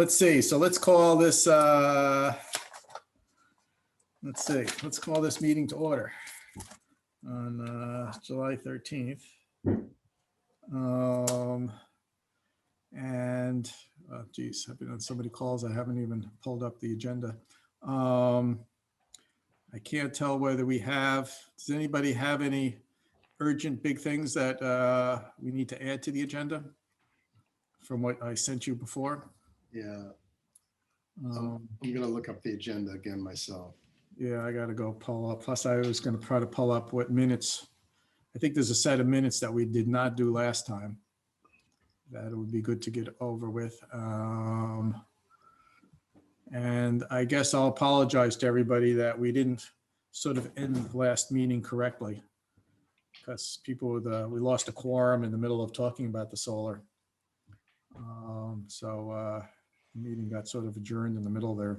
let's see. So let's call this, let's call this meeting to order on July 13th. And geez, I've been on so many calls, I haven't even pulled up the agenda. I can't tell whether we have, does anybody have any urgent big things that we need to add to the agenda from what I sent you before? Yeah, I'm gonna look up the agenda again myself. Yeah, I gotta go pull up. Plus I was gonna try to pull up what minutes. I think there's a set of minutes that we did not do last time. That would be good to get over with. And I guess I'll apologize to everybody that we didn't sort of end the last meeting correctly, because people with, we lost a quorum in the middle of talking about the solar. So the meeting got sort of adjourned in the middle there.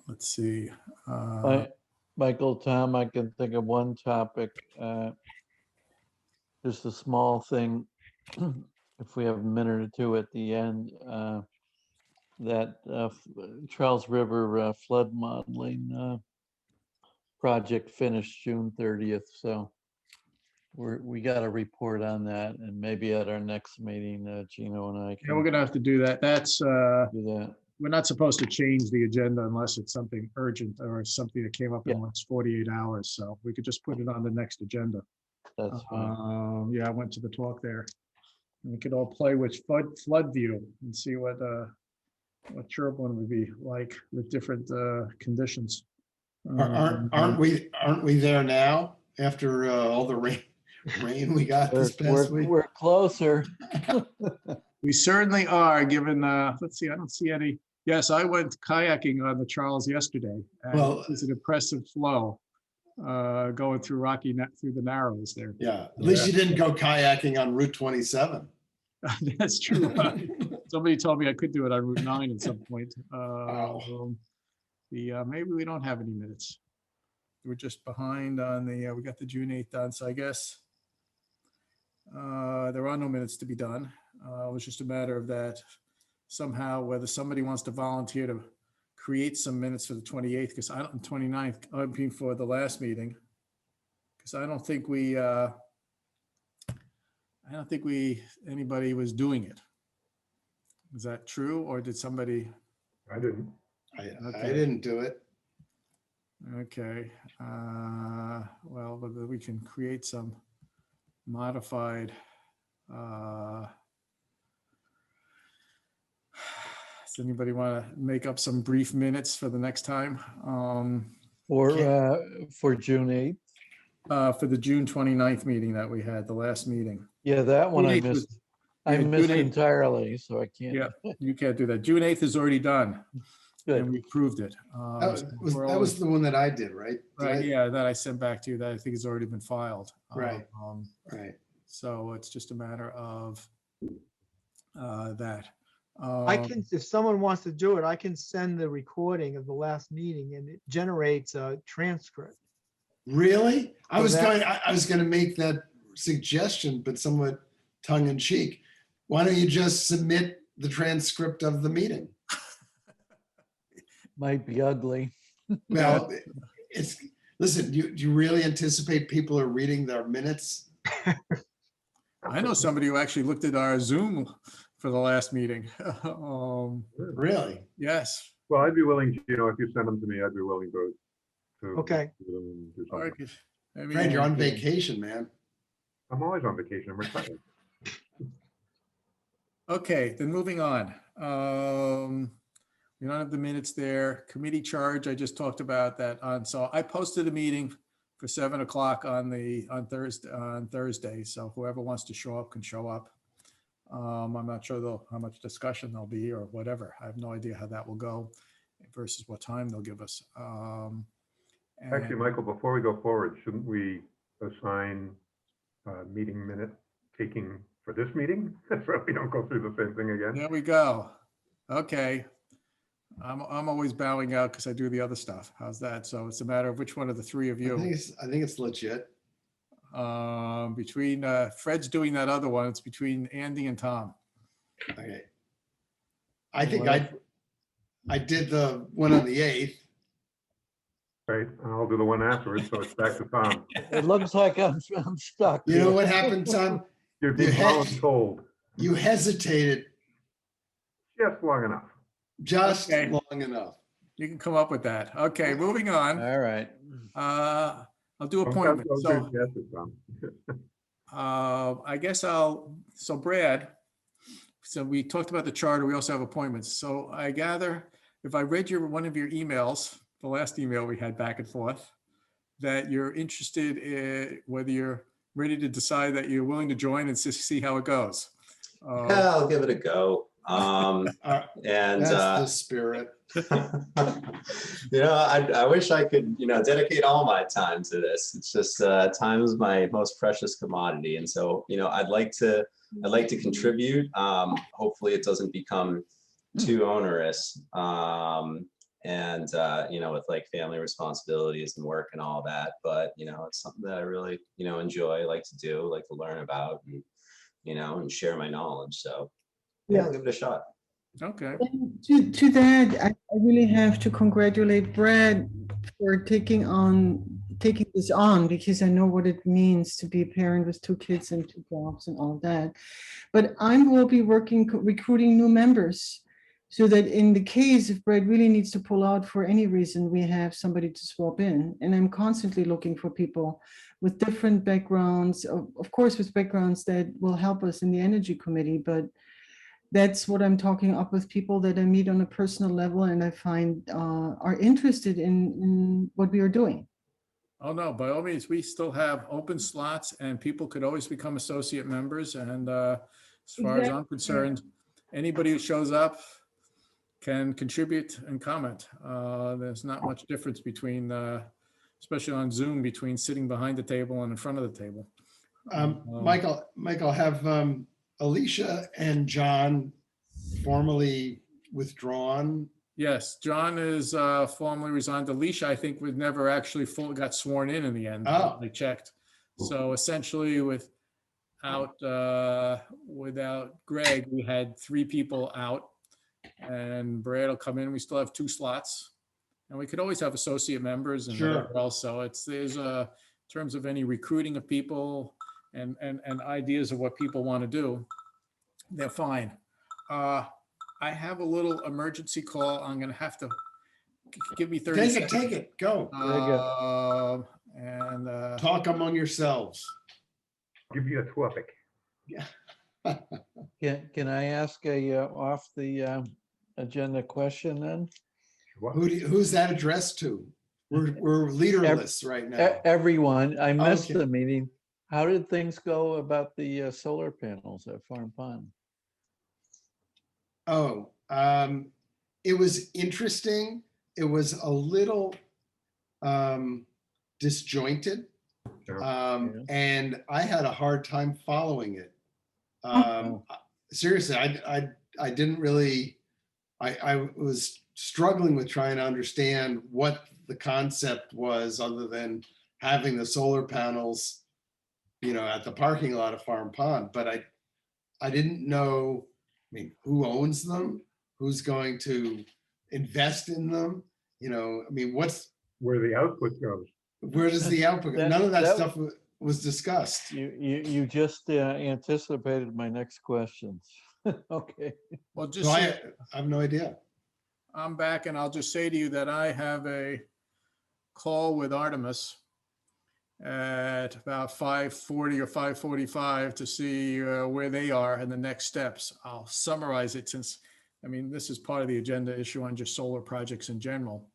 Let's see. Michael, Tom, I can think of one topic, just a small thing, if we have a minute or two at the end, that Charles River flood modeling project finished June 30th. So we got a report on that, and maybe at our next meeting, Gino and I Yeah, we're can gonna have to do that. That's, do that. we're not supposed to change the agenda unless it's something urgent or something that came up in Yeah. the last 48 hours. So we could just put it on the next agenda. That's fine. Yeah, I went to the talk there. We could all play with flood view and see what Sherborn would be like with different conditions. Aren't we there now after all the rain we got this past week? We're closer. We certainly are, given, let's see, I don't see any. Yes, I went kayaking on the Charles yesterday. And Well, it was an impressive flow going through through the Narrows there. yeah, at least you didn't go kayaking on Route 27. That's true. Somebody told me I could do it on Route 9 at some point. Maybe we don't have any minutes. We're just behind on the, we got the June 8th done, so I guess there are no minutes to be done. It was just a matter of that somehow, whether somebody wants to volunteer to create some minutes for the 28th, because I don't, 29th, I mean for the last meeting, because I don't think anybody was doing it. Is that true, or did somebody? I didn't. I didn't do it. Okay, well, but we can create some modified. Does anybody want to make up some brief minutes for the next time? For June 8th. For the June 29th meeting that we had, the last meeting. Yeah, that one I June 8th was- missed. I yeah, missed June 8th. entirely, so I can't. Yeah, you can't do that. June 8th is already done. Good. And we approved it. That was the one that I did, right? Right, yeah, that I sent back to you, that I think has already been filed. Right. Right. So it's just a matter of that. I can, if someone wants to do it, I can send the recording of the last meeting and it generates a transcript. Really? I So was that- going to make that suggestion, but somewhat tongue in cheek. Why don't you just submit the transcript of the meeting? Might be ugly. Well, listen, do you really anticipate people are reading their minutes? I know somebody who actually looked at our Zoom for the last meeting. Really? Yes. Well, I'd be willing, if you send them to me, I'd be willing to. Okay. do them and do All right. something. I mean, Fred, you're on vacation, man. I'm always on vacation. I'm retired. Okay, then moving on. We don't have the minutes there. Committee charge, I just talked about that on, so I posted a meeting for 7 o'clock on Thursday. So whoever wants to show up can show up. I'm not sure though how much discussion there'll be or whatever. I have no idea how that will go versus what time they'll give us. Actually, Michael, before we go forward, shouldn't we assign meeting minute taking for this meeting? So we don't go through the same thing again. There we go. Okay. I'm always bowing out because I do the other stuff. How's that? So it's a matter of which one of the three of I you. think it's legit. Between Fred's doing that other one, it's between Andy and Tom. Okay. I think I did the one on the 8th. Right, and I'll do the one afterwards, so it's back to Tom. It looks like I'm stuck. You know here. what happened, Tom? You're being told You hesitated just long enough. just Okay. long enough. You can come up with that. Okay, moving on. All right. I'll do appointments. I'll So do yes, Tom. I guess so Brad, so we talked about the charter. We also have appointments. So I gather if I read one of your emails, the last email we had back and forth, that you're interested in whether you're ready to decide that you're willing to join and see how it goes. Yeah, I'll give it a go. And That's the spirit. I wish I could, dedicate all my time to this. It's just time is my most precious commodity, and so I'd like to contribute. Hopefully, it doesn't become too onerous. With like family responsibilities and work and all that, but it's something that I really enjoy, like to do, like to learn about, and and share my knowledge. So yeah, I'll give it a shot. Okay. And to that, I really have to congratulate Brad for taking this on, because I know what it means to be a parent with 2 kids and 2 jobs and all that. But I will be recruiting new members, so that in the case if Brad really needs to pull out for any reason, we have somebody to swap in. And I'm constantly looking for people with different backgrounds, of course, with backgrounds that will help us in the Energy Committee, but that's what I'm talking up with people that I meet on a personal level and I find are interested in what we are doing. Oh, no, by all means, we still have open slots and people could always become associate members. And as far as I'm concerned, anybody who shows up can contribute and comment. There's not much difference between, especially on Zoom, between sitting behind the table and in front of the table. Michael, have Alicia and John formally withdrawn? Yes, John is formally resigned. Alicia, I think, was never actually got sworn in the end. Oh. I checked. So essentially, without Greg, we had 3 people out, and Brad will come in. We still have 2 slots, and we could always have associate members and Sure. whatever else. So there's in terms of any recruiting of people and ideas of what people want to do, they're fine. I have a little emergency call. I'm going to have to give me 30 seconds. Take it, go. Talk among yourselves. Give you a topic. Can I ask a off the agenda question then? Who's that addressed to? We're leaderless right now. Everyone. I missed Okay. the meeting. How did things go about the solar panels at Farm Pond? Oh, it was interesting. It was a little disjointed. And I had a hard time following it. Seriously, I didn't really, I was struggling with trying to understand what the concept was, other than having the solar panels, at the parking lot of Farm Pond. But I didn't know, who owns them? Who's going to invest in them? Where the output goes. Where does the output go? None of that stuff was discussed. You just anticipated my next questions. Okay. Well, So just I have no idea. I'm back, and I'll just say to you that I have a call with Artemis at about 5:40 or 5:45 to see where they are and the next steps. I'll summarize it, since, this is part of the agenda issue on just solar projects in general,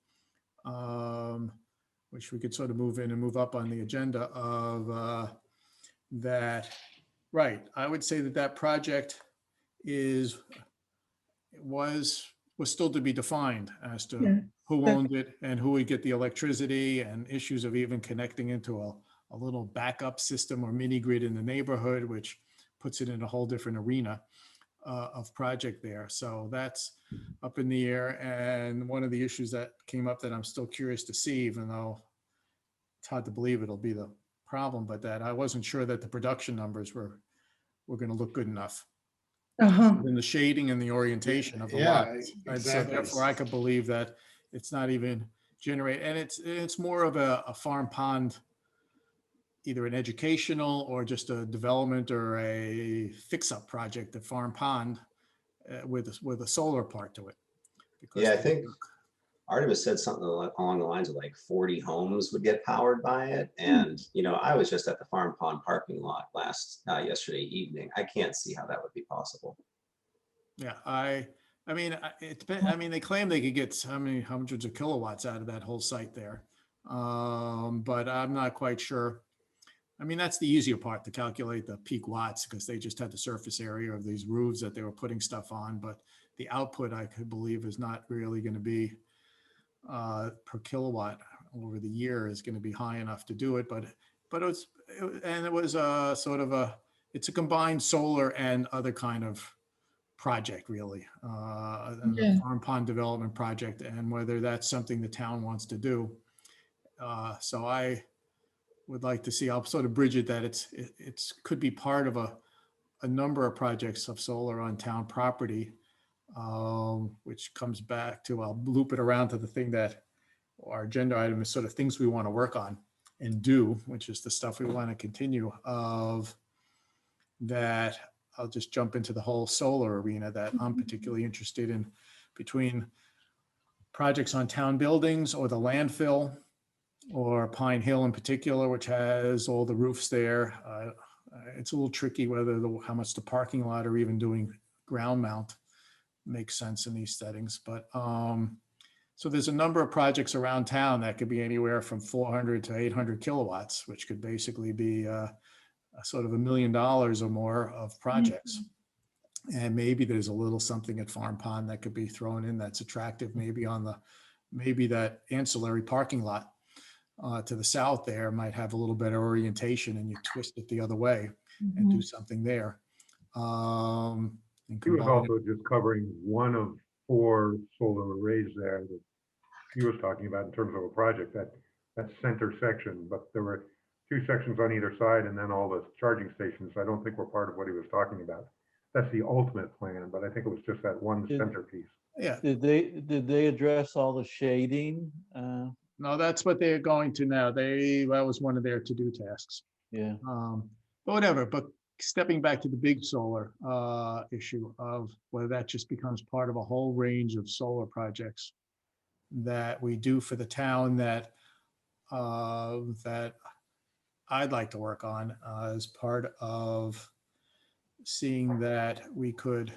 which we could sort of move in and move up on the agenda of that. Right. I would say that project was still to be defined as to who owned it and who would get the electricity, and issues of even connecting into a little backup system or mini grid in the neighborhood, which puts it in a whole different arena of project there. So that's up in the air. And one of the issues that came up that I'm still curious to see, even though it's hard to believe it'll be the problem, but that I wasn't sure that the production numbers were going to look good enough. Uh-huh. in the shading and the orientation of the Yeah, lot. And so exactly. therefore I could believe that it's not even generate, and it's more of a farm pond, either an educational or just a development or a fix-up project at Farm Pond with a solar part to it. Because Yeah, I think Artemis said something along the lines of like 40 homes would get powered by it. And, you know, I was just at the Farm Pond parking lot yesterday evening. I can't see how that would be possible. yeah, I mean, I mean, they claim they could get how many hundreds of kilowatts out of that whole site there. But I'm not quite sure. I mean, that's the easier part to calculate the peak watts because they just had the surface area of these roofs that they were putting stuff on. But the output, I could believe, is not really going to be per kilowatt over the year is going to be high enough to do it. But it was sort of it's a combined solar and other kind of project really, and Yeah. the farm pond development project, and whether that's something the town wants to do. So I would like to see, I'll sort of bridge it that it's could be part of a number of projects of solar on town property, which comes back to, I'll loop it around to the thing that our agenda item is sort of things we want to work on and do, which is the stuff we want to continue of that. I'll just jump into the whole solar arena that I'm particularly interested in, between projects on town buildings or the landfill, or Pine Hill in particular, which has all the roofs there. It's a little tricky whether how much the parking lot or even doing ground mount makes sense in these settings. But so there's a number of projects around town that could be anywhere from 400 to 800 kilowatts, which could basically be a sort of $1 million or more of projects. And maybe there's a little something at Farm Pond that could be thrown in that's attractive, maybe that ancillary parking lot to the south there might have a little better orientation, and you twist it the other way and do something there. And He was combine it. also just covering one of 4 solar arrays there that he was talking about in terms of a project, that center section, but there were 2 sections on either side and then all the charging stations. I don't think were part of what he was talking about. That's the ultimate plan, but I think it was just that one centerpiece. Yeah, Did they address all the shading? no, that's what they're going to now. That was one of their to-do tasks. Yeah. But whatever, but stepping back to the big solar issue of whether that just becomes part of a whole range of solar projects that we do for the town that I'd like to work on as part of seeing that we could,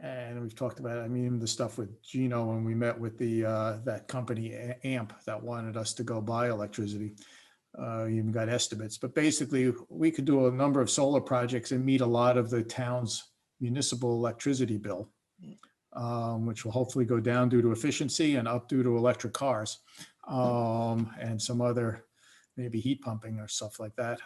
and we've talked about it, I mean, the stuff with Gino when we met with that company AMP that wanted us to go buy electricity. Even got estimates, but basically we could do a number of solar projects and meet a lot of the town's municipal electricity bill, which will hopefully go down due to efficiency and up due to electric cars, and some other maybe heat pumping or stuff like that.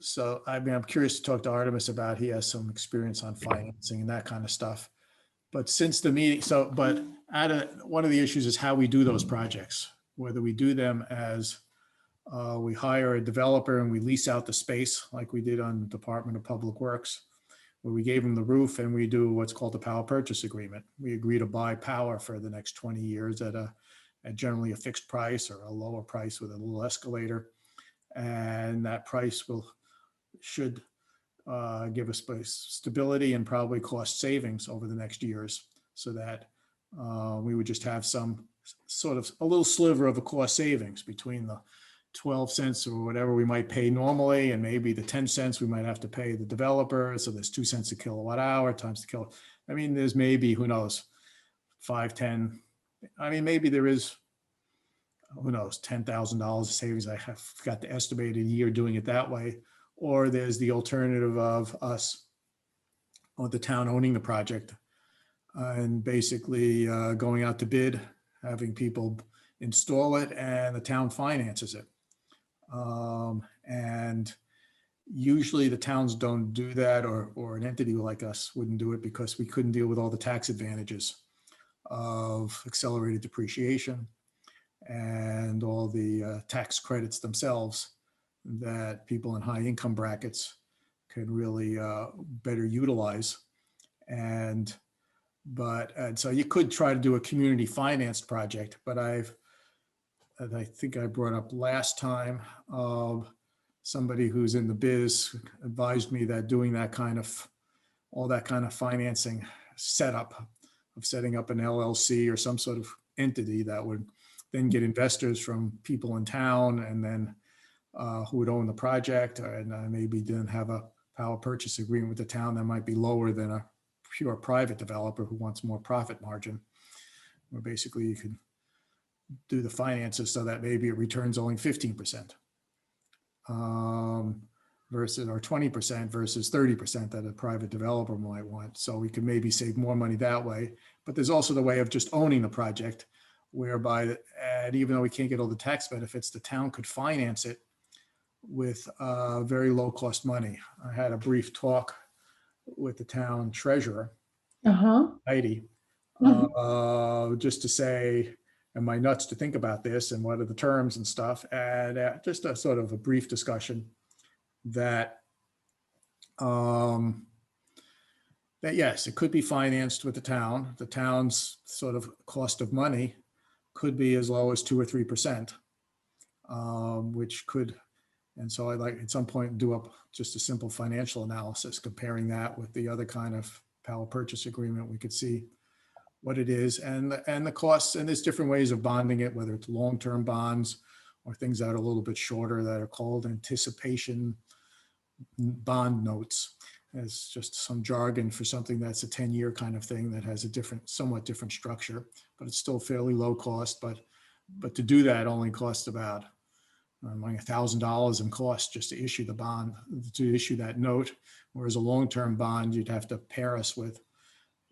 So I mean, I'm curious to talk to Artemis about, he has some experience on financing and that kind of stuff. But since the meeting, but one of the issues is how we do those projects, whether we do them as we hire a developer and we lease out the space like we did on the Department of Public Works, where we gave them the roof and we do what's called a power purchase agreement. We agree to buy power for the next 20 years at generally a fixed price or a lower price with a little escalator. And that price should give us stability and probably cost savings over the next years, so that we would just have some sort of a little sliver of a cost savings between the 12 cents or whatever we might pay normally and maybe the 10 cents we might have to pay the developer. So there's 2 cents a kilowatt hour times the kilowatt. I mean, there's maybe, who knows, 5, 10. I mean, maybe there is, who knows, $10,000 of savings. I have got to estimate a year doing it that way. Or there's the alternative of us or the town owning the project and basically going out to bid, having people install it, and the town finances it. And usually the towns don't do that, or an entity like us wouldn't do it because we couldn't deal with all the tax advantages of accelerated depreciation and all the tax credits themselves that people in high income brackets can really better utilize. And so you could try to do a community financed project, but as I think I brought up last time, somebody who's in the biz advised me that doing that kind of, all that kind of financing setup of setting up an LLC or some sort of entity that would then get investors from people in town, and then who would own the project, and maybe didn't have a power purchase agreement with the town that might be lower than a pure private developer who wants more profit margin. Where basically you could do the finances so that maybe it returns only 15%. Versus, or 20% versus 30% that a private developer might want. So we could maybe save more money that way. But there's also the way of just owning the project, whereby, and even though we can't get all the tax benefits, the town could finance it with very low cost money. I had a brief talk with the town treasurer, Uh-huh. Heidi, just to say, am I nuts to think about this, and what are the terms and stuff, and just a sort of a brief discussion that that yes, it could be financed with the town. The town's sort of cost of money could be as low as 2 or 3%, which could, and so I'd like at some point do up just a simple financial analysis comparing that with the other kind of power purchase agreement. We could see what it is and the costs, and there's different ways of bonding it, whether it's long-term bonds or things that are a little bit shorter that are called anticipation bond notes. As just some jargon for something that's a 10-year kind of thing that has a different, somewhat different structure, but it's still fairly low cost. But to do that only costs about like $1,000 in cost just to issue the bond, to issue that note. Whereas a long-term bond, you'd have to pair us with,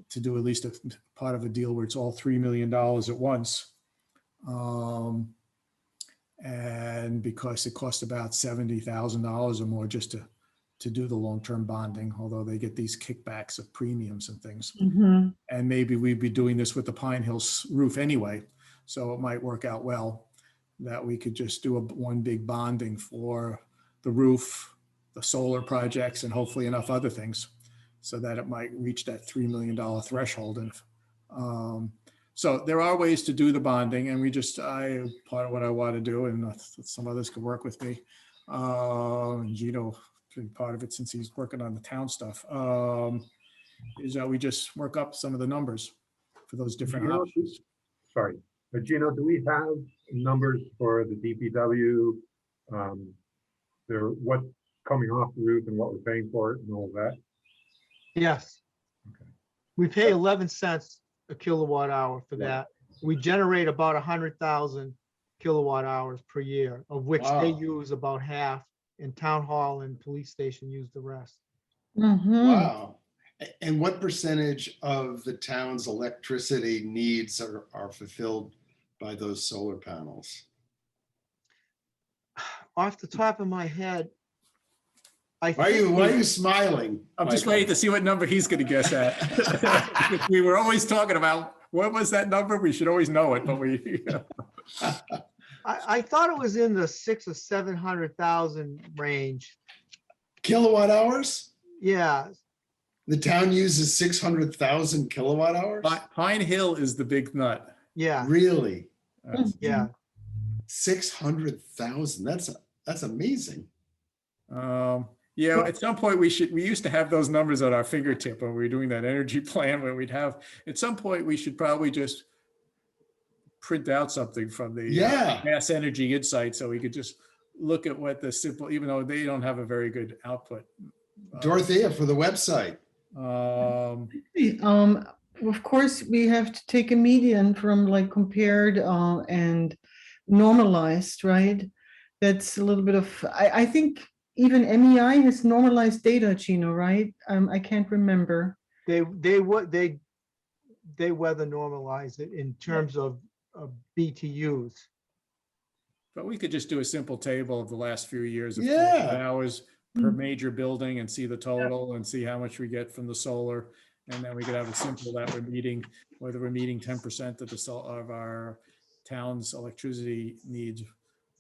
to do at least a part of a deal where it's all $3 million at once. And because it costs about $70,000 or more just to do the long-term bonding, although they get these kickbacks of premiums and things. Mhm. And maybe we'd be doing this with the Pine Hills roof anyway. So it might work out well that we could just do one big bonding for the roof, the solar projects, and hopefully enough other things so that it might reach that $3 million threshold. And so there are ways to do the bonding, and part of what I want to do, and some others could work with me. Gino, part of it since he's working on the town stuff, is that we just work up some of the numbers for those different options. Sorry, but Gino, do we have numbers for the DPW? What's coming off the roof and what we're paying for it and all that? Yes. Okay. We pay 11 cents a kilowatt hour for that. We generate about 100,000 kilowatt hours per year, of which they Wow. use about half, and town hall and police station use the rest. Mhm. Wow. And what percentage of the town's electricity needs are fulfilled by those solar panels? Off the top of my head, I Why are you smiling? I'm just Michael? waiting to see what number he's going to guess at. We were always talking about, what was that number? We should always know it, but we. I thought it was in the 600,000 or 700,000 range. Kilowatt hours? Yeah, The town uses 600,000 kilowatt hours? Pine Hill is the big nut. yeah, Really? yeah. 600,000? That's amazing. Yeah, at some point we used to have those numbers at our fingertip when we were doing that energy plan, where at some point we should probably just print out something from the Yeah. Mass Energy Insight so we could just look at what the simple, even though they don't have a very good output. Dorothea, for the website. Of course, we have to take a median from like compared and normalized, right? That's a little bit of, I think even MEI has normalized data, Gino, right? I can't remember. They weather normalize it in terms of BTUs. But we could just do a simple table of the last few years of Yeah. hours per major building and see the total and see how much we get from the solar. And then we could have a simple that we're meeting, whether we're meeting 10% of our town's electricity needs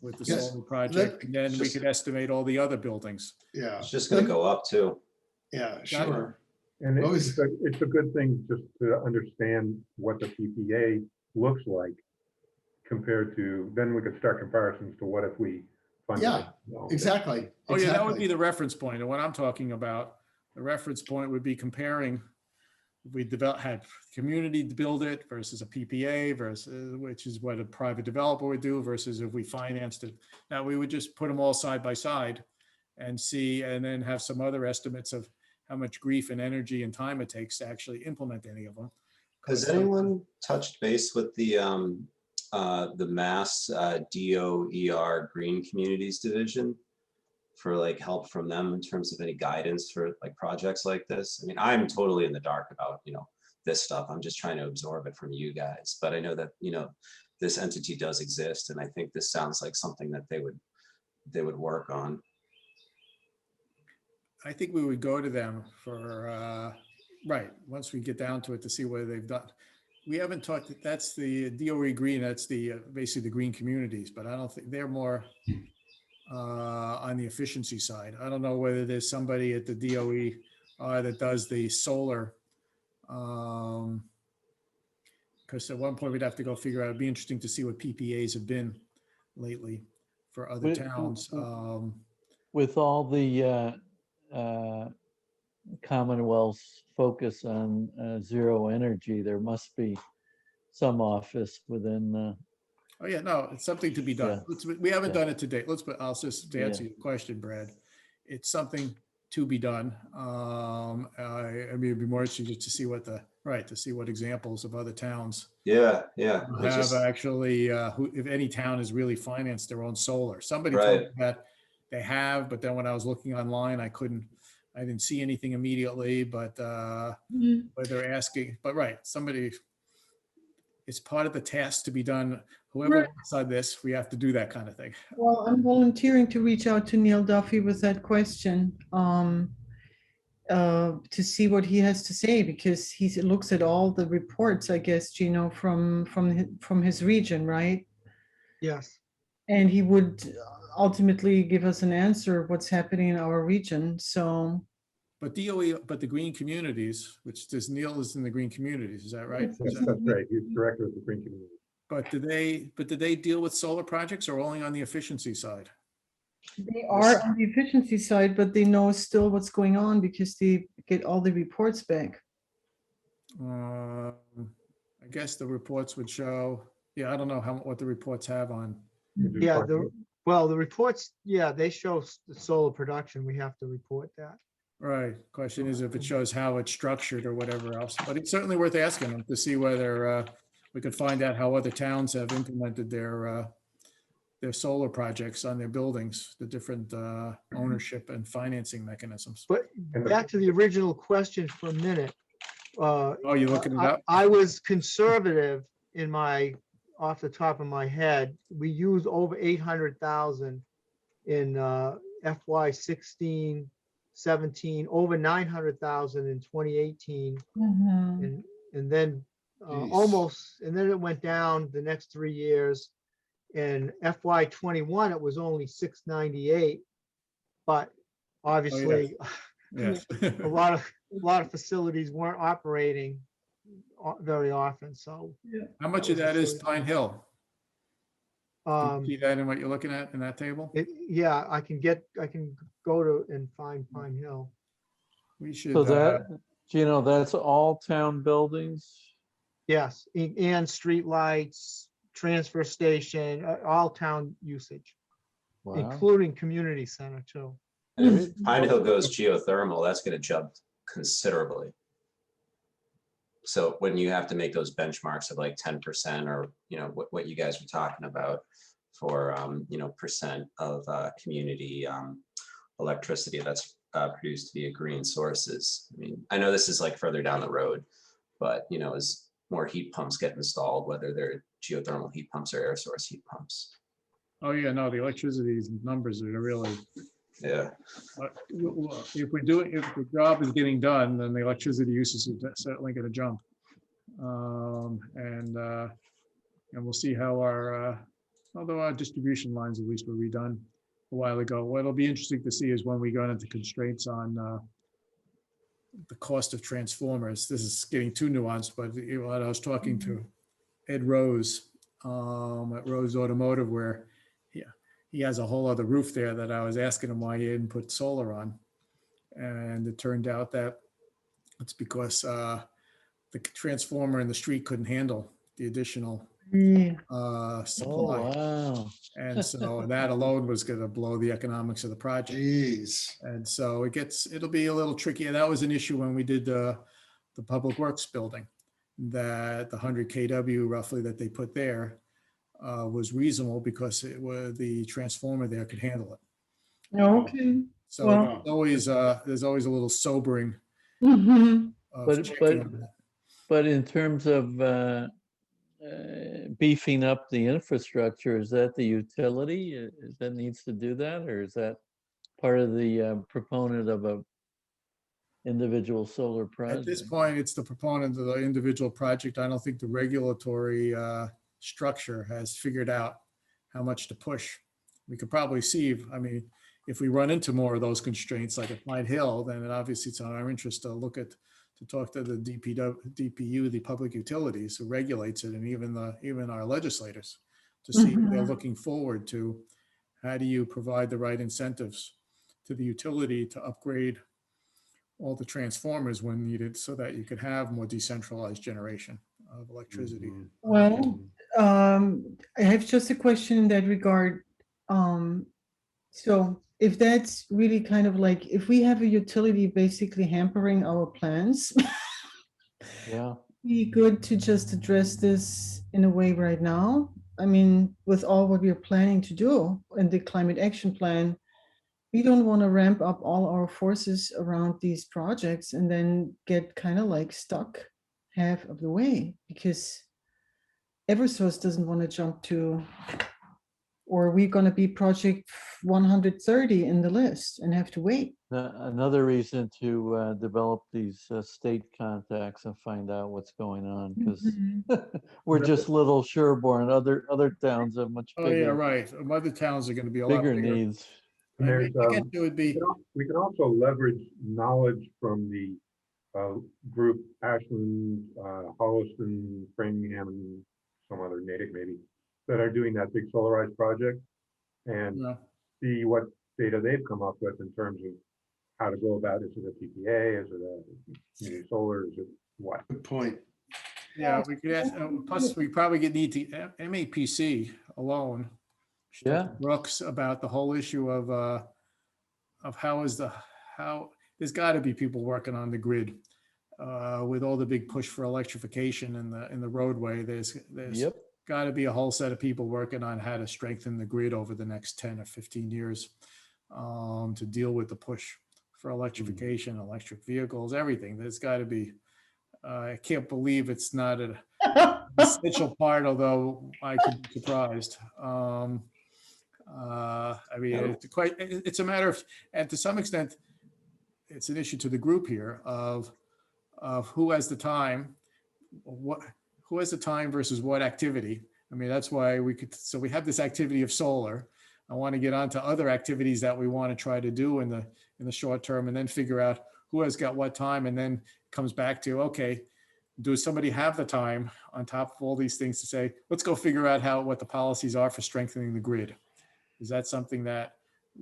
with the Yes, solar project. And then we just- could estimate all the other buildings. Yeah, It's just gonna go up too. yeah, sure. And Always- it's a good thing just to understand what the PPA looks like compared to, then we could start comparisons to what if we funded it. Yeah, Exactly. Oh, yeah, that would be exactly. the reference point. And what I'm talking about, the reference point would be comparing, if we had community to build it versus a PPA versus, which is what a private developer would do versus if we financed it. Now, we would just put them all side by side and see, and then have some other estimates of how much grief and energy and time it takes to actually implement any of them. Has anyone touched base with the Mass DOER Green Communities Division for like help from them in terms of any guidance for like projects like this? I mean, I'm totally in the dark about, this stuff. I'm just trying to absorb it from you guys, but I know that, this entity does exist, and I think this sounds like something that they would work on. I think we would go to them for, right, once we get down to it to see whether they've done. We haven't talked, that's the DOE Green, that's the, basically the green communities, but I don't think they're more on the efficiency side. I don't know whether there's somebody at the DOE that does the solar. Because at one point we'd have to go figure out, it'd be interesting to see what PPAs have been lately for other Wait, towns. With all the Commonwealth's focus on zero energy, there must be some office within, Oh, yeah, no, it's something to be done. We haven't Yeah. done it to date. I'll just to answer your question, Brad. It's something to be done. I mean, it'd be more interesting just to see to see what examples of other towns Yeah, it's have just- actually, if any town has really financed their own solar. Somebody told me Right. that they have, but then when I was looking online, I didn't see anything immediately, but Mhm. where they're asking, but right, somebody, it's part of the task to be done. Whoever Right. wants on this, we have to do that kind of thing. Well, I'm volunteering to reach out to Neil Duffy with that question, to see what he has to say, because he looks at all the reports, I guess, Gino, from his region, right? Yes. And he would ultimately give us an answer of what's happening in our region. So But DOE, but the green communities, which this Neil is in the green communities, is that right? Yes. Is That's that- that's right. He's director of the Green Community. But do they deal with solar projects or only on the efficiency side? they are on the efficiency side, but they know still what's going on because they get all the reports back. I guess the reports would show, yeah, I don't know what the reports have on. He just Yeah, talked about- the reports, they show the solar production. We have to report that. Right. Question is if it shows how it's structured or whatever else, but it's certainly worth asking them to see whether we could find out how other towns have implemented their solar projects on their buildings, the different ownership and financing mechanisms. But And the- back to the original question for a minute. Oh, you looking it up? I was conservative in off the top of my head. We used over 800,000 in FY 16, 17, over 900,000 in 2018. Mhm. And then Jeez. and then it went down the next 3 years. In FY 21, it was only 698. But obviously, Yes. a lot of facilities weren't operating very often, so. How much that of was a that is silly- Pine Hill? Do you Um, see that in what you're looking at in that table? yeah, I can go to and find Pine Hill. We should, so that, that's all town buildings? Yes, and streetlights, transfer station, all town usage, Wow. including community center too. And if Pine Hill goes geothermal, that's gonna jump considerably. So when you have to make those benchmarks of like 10% or, what you guys were talking about for, percent of community electricity that's produced via green sources. I mean, I know this is like further down the road, but, as more heat pumps get installed, whether they're geothermal heat pumps or air source heat pumps. oh yeah, no, the electricity numbers are really, Yeah, if the job is getting done, then the electricity usage is certainly going to jump. And we'll see how although our distribution lines at least were redone a while ago. What'll be interesting to see is when we go into constraints on the cost of transformers. This is getting too nuanced, but when I was talking to Ed Rose at Rose Automotive, where he has a whole other roof there that I was asking him why he didn't put solar on. And it turned out that it's because the transformer in the street couldn't handle the additional Yeah. Oh, supply. wow. And so that alone was going to blow the economics of the project. Jeez. And so it'll be a little tricky. And that was an issue when we did the Public Works building, that the 100 kW roughly that they put there was reasonable because the transformer there could handle it. Okay. So Well- there's always a little sobering Mhm. of But- checking on that. But in terms of beefing up the infrastructure, is that the utility that needs to do that? Or is that part of the proponent of a individual solar project? At this point, it's the proponent of the individual project. I don't think the regulatory structure has figured out how much to push. We could probably see, I mean, if we run into more of those constraints like at Pine Hill, then obviously it's in our interest to talk to the DPU, the public utilities who regulates it, and even our legislators to see if they're looking forward to how do you provide the right incentives to the utility to upgrade all the transformers when needed so that you could have more decentralized generation of electricity. Mhm. Well, I have just a question in that regard. So if that's really kind of like, if we have a utility basically hampering our plans, Yeah, be good to just address this in a way right now. I mean, with all what we are planning to do in the climate action plan, we don't want to ramp up all our forces around these projects and then get kind of like stuck half of the way, because Eversource doesn't want to jump to, or we're going to be project 130 in the list and have to wait. another reason to develop these state contacts and find out what's going on, because we're just little Sherborn. Other towns have much Oh, yeah, bigger, right. Other towns are going to be a lot bigger bigger. needs. And I there's, mean, I guess it would be, we can also leverage knowledge from the group Ashland, Holliston, Framingham, and some other Natick maybe, that are doing that big solarized project, and you know, see what data they've come up with in terms of how to go about, is it a PPA, is it a community solar, is it what? Good point. yeah, we could ask, plus we probably need to, MAPC alone. should talk to Yeah. Brooks about the whole issue of how there's got to be people working on the grid with all the big push for electrification in the roadway. There's Yep. got to be a whole set of people working on how to strengthen the grid over the next 10 or 15 years to deal with the push for electrification, electric vehicles, everything. There's got to be, I can't believe it's not an essential part, although I could be surprised. I mean, it's a matter of, and to some extent, it's an issue to the group here of who has the time, who has the time versus what activity. I mean, that's why so we have this activity of solar. I want to get on to other activities that we want to try to do in the short term, and then figure out who has got what time, and then comes back to, okay, does somebody have the time on top of all these things to say, let's go figure out what the policies are for strengthening the grid? Is that something that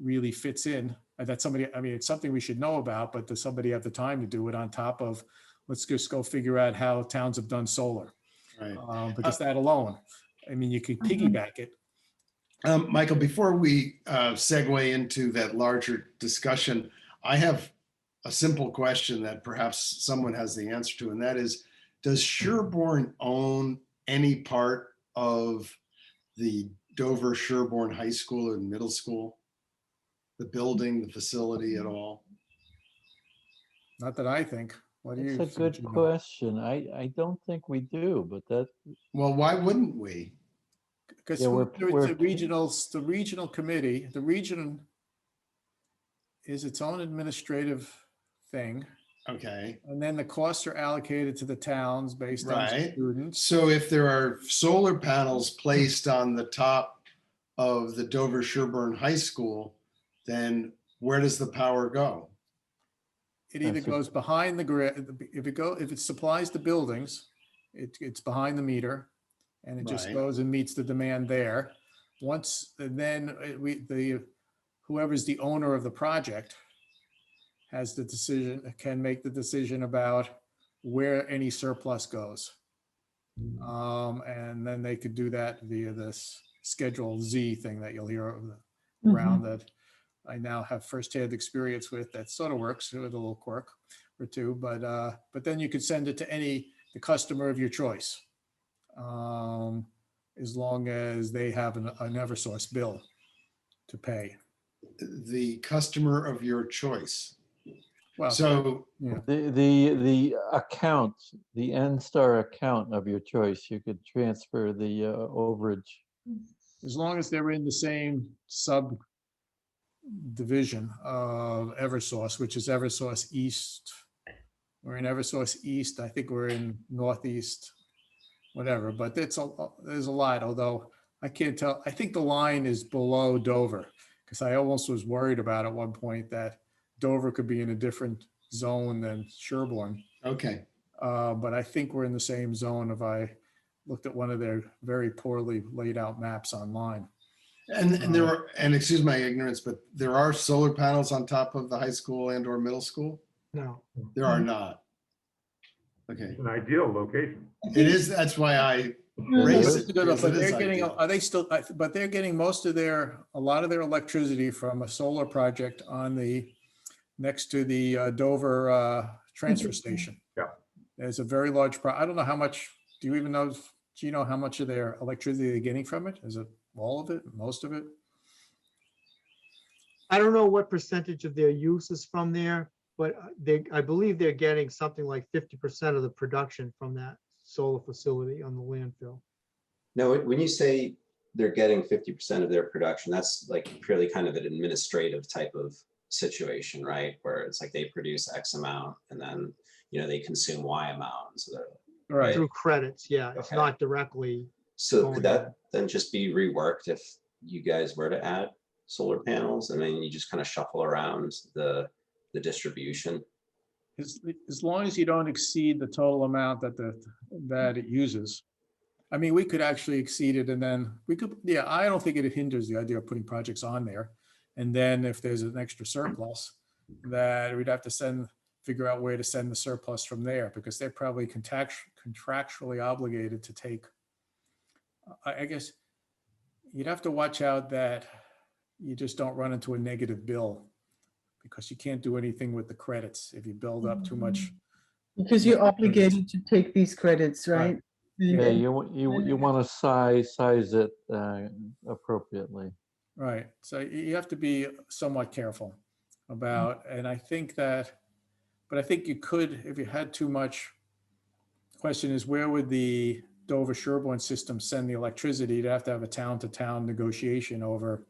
really fits in? That somebody, I mean, it's something we should know about, but does somebody have the time to do it on top of, let's just go figure out how towns have done solar? Right. Because that alone, I mean, you can piggyback it. Michael, before we segue into that larger discussion, I have a simple question that perhaps someone has the answer to, and that is, does Sherborn own any part of the Dover Sherborn High School and Middle School? The building, the facility at all? Not that I think. What do you? That's a good think, Gino? question. I don't think we do, but that, Well, why wouldn't we? Because Yeah, the regional committee, the region is its own administrative thing. Okay, And then the costs are allocated to the towns based on right. students. So if there are solar panels placed on the top of the Dover Sherborn High School, then where does the power go? It either That's a- goes behind the grid, if it supplies the buildings, it's behind the meter. And it just Right. goes and meets the demand there. Once, and then whoever's the owner of the project has the decision, can make the decision about where any surplus goes. And then they could do that via this Schedule Z thing that you'll hear around that I now have firsthand experience with. That sort of works with a little quirk or two, but then you could send it to the customer of your choice. As long as they have an Eversource bill to pay. The customer of your choice. Well, So, yeah, The account, the N-Star account of your choice, you could transfer the overage. as long as they're in the same subdivision of Eversource, which is Eversource East. We're in Eversource East. I think we're in Northeast, whatever, but there's a lot, although I can't tell. I think the line is below Dover because I almost was worried about at one point that Dover could be in a different zone than Sherborn. okay. But I think we're in the same zone if I looked at one of their very poorly laid out maps online. And there are, and excuse my ignorance, but there are solar panels on top of the high school and or middle school? No. There are not. Okay, It's an ideal location. it is, that's why I Yeah, raise there it. is- because But it is they're getting, ideal. are they still, but they're getting a lot of their electricity from a solar project on next to the Dover transfer station. Yeah. There's a very large, I don't know how much, do you even know, do you know how much of their electricity they're getting from it? Is it all of it, most of it? I don't know what percentage of their use is from there, but I believe they're getting something like 50% of the production from that solar facility on the landfill. No, when you say they're getting 50% of their production, that's like purely kind of an administrative type of situation, right? Where it's like they produce X amount and then, they consume Y amount. So they're Right. Through credits, yeah, it's Okay. not directly. So Going could that then just be reworked if you guys were to add solar panels? I mean, you just kind of shuffle around the distribution. As long as you don't exceed the total amount that it uses. I mean, we could actually exceed it and then we could, yeah, I don't think it hinders the idea of putting projects on there. And then if there's an extra surplus, that we'd have to figure out where to send the surplus from there because they're probably contractually obligated to take. I guess you'd have to watch out that you just don't run into a negative bill because you can't do anything with the credits if you build up too much. Because you're obligated to take these credits, right? Yeah, you want to size it appropriately. Right. So you have to be somewhat careful about, and I think you could, if you had too much, question is where would the Dover Sherborn system send the electricity? You'd have to have a town-to-town negotiation over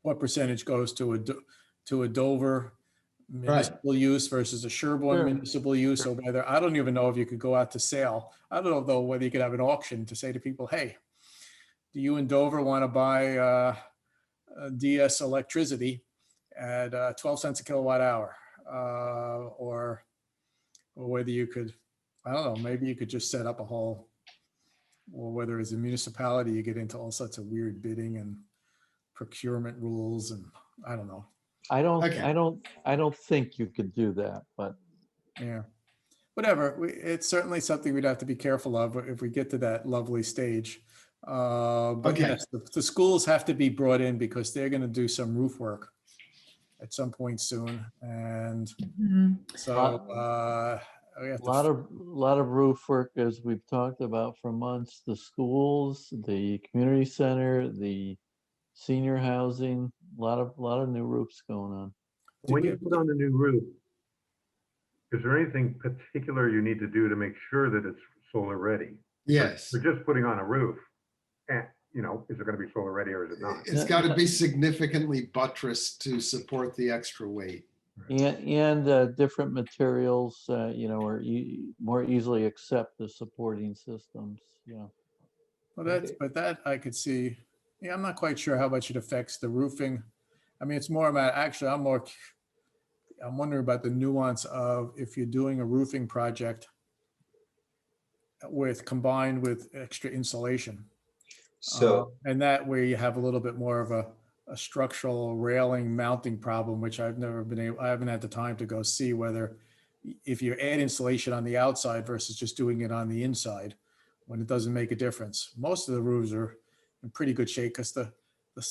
what percentage goes to a Dover municipal use versus a Sherborn Sure. municipal use, or whether, I don't even know if you could go out to sale. I don't know though whether you could have an auction to say to people, hey, do you in Dover want to buy DS electricity at 12 cents a kilowatt hour? Or whether you could, I don't know, maybe you could just set up a whole, or whether as a municipality, you get into all sorts of weird bidding and procurement rules and I don't know. Okay. I don't think you could do that, but Yeah, whatever. It's certainly something we'd have to be careful of if we get to that lovely stage. But Okay. yes, the schools have to be brought in because they're going to do some roof work at some point soon. And Mhm. so we a have to, lot of roof work, as we've talked about for months, the schools, the community center, the senior housing, a lot of new roofs going on. When you put on the new roof, is there anything particular you need to do to make sure that it's solar ready? Yes, We're just putting on a roof, and, is it going to be solar ready or is it not? it's got to be significantly buttressed to support the extra weight. And different materials, you know, are more easily accept the supporting systems, yeah. Well, but that I could see. Yeah, I'm not quite sure how much it affects the roofing. I mean, it's more about, actually, I'm wondering about the nuance of if you're doing a roofing project combined with extra insulation. So, And that way you have a little bit more of a structural railing mounting problem, which I haven't had the time to go see whether if you add insulation on the outside versus just doing it on the inside, when it doesn't make a difference. Most of the roofs are in pretty good shape because the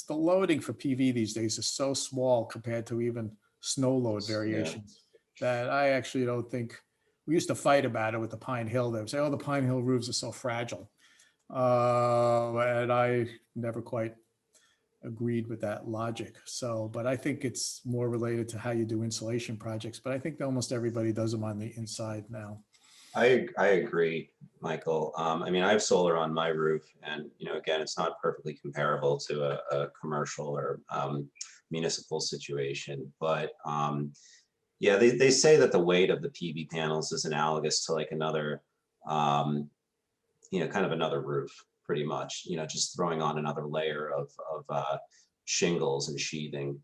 loading for PV these days is so small compared to even snow load variations that I actually don't think, we used to fight about it with the Pine Hill. They would say, oh, the Pine Hill roofs are so fragile. And I never quite agreed with that logic. So, but I think it's more related to how you do insulation projects, but I think that almost everybody does them on the inside now. I agree, Michael. I mean, I have solar on my roof, and you know, again, it's not perfectly comparable to a commercial or municipal situation, but yeah, they say that the weight of the PV panels is analogous to like another, you know, kind of another roof, pretty much. You know, just throwing on another layer of shingles and sheathing,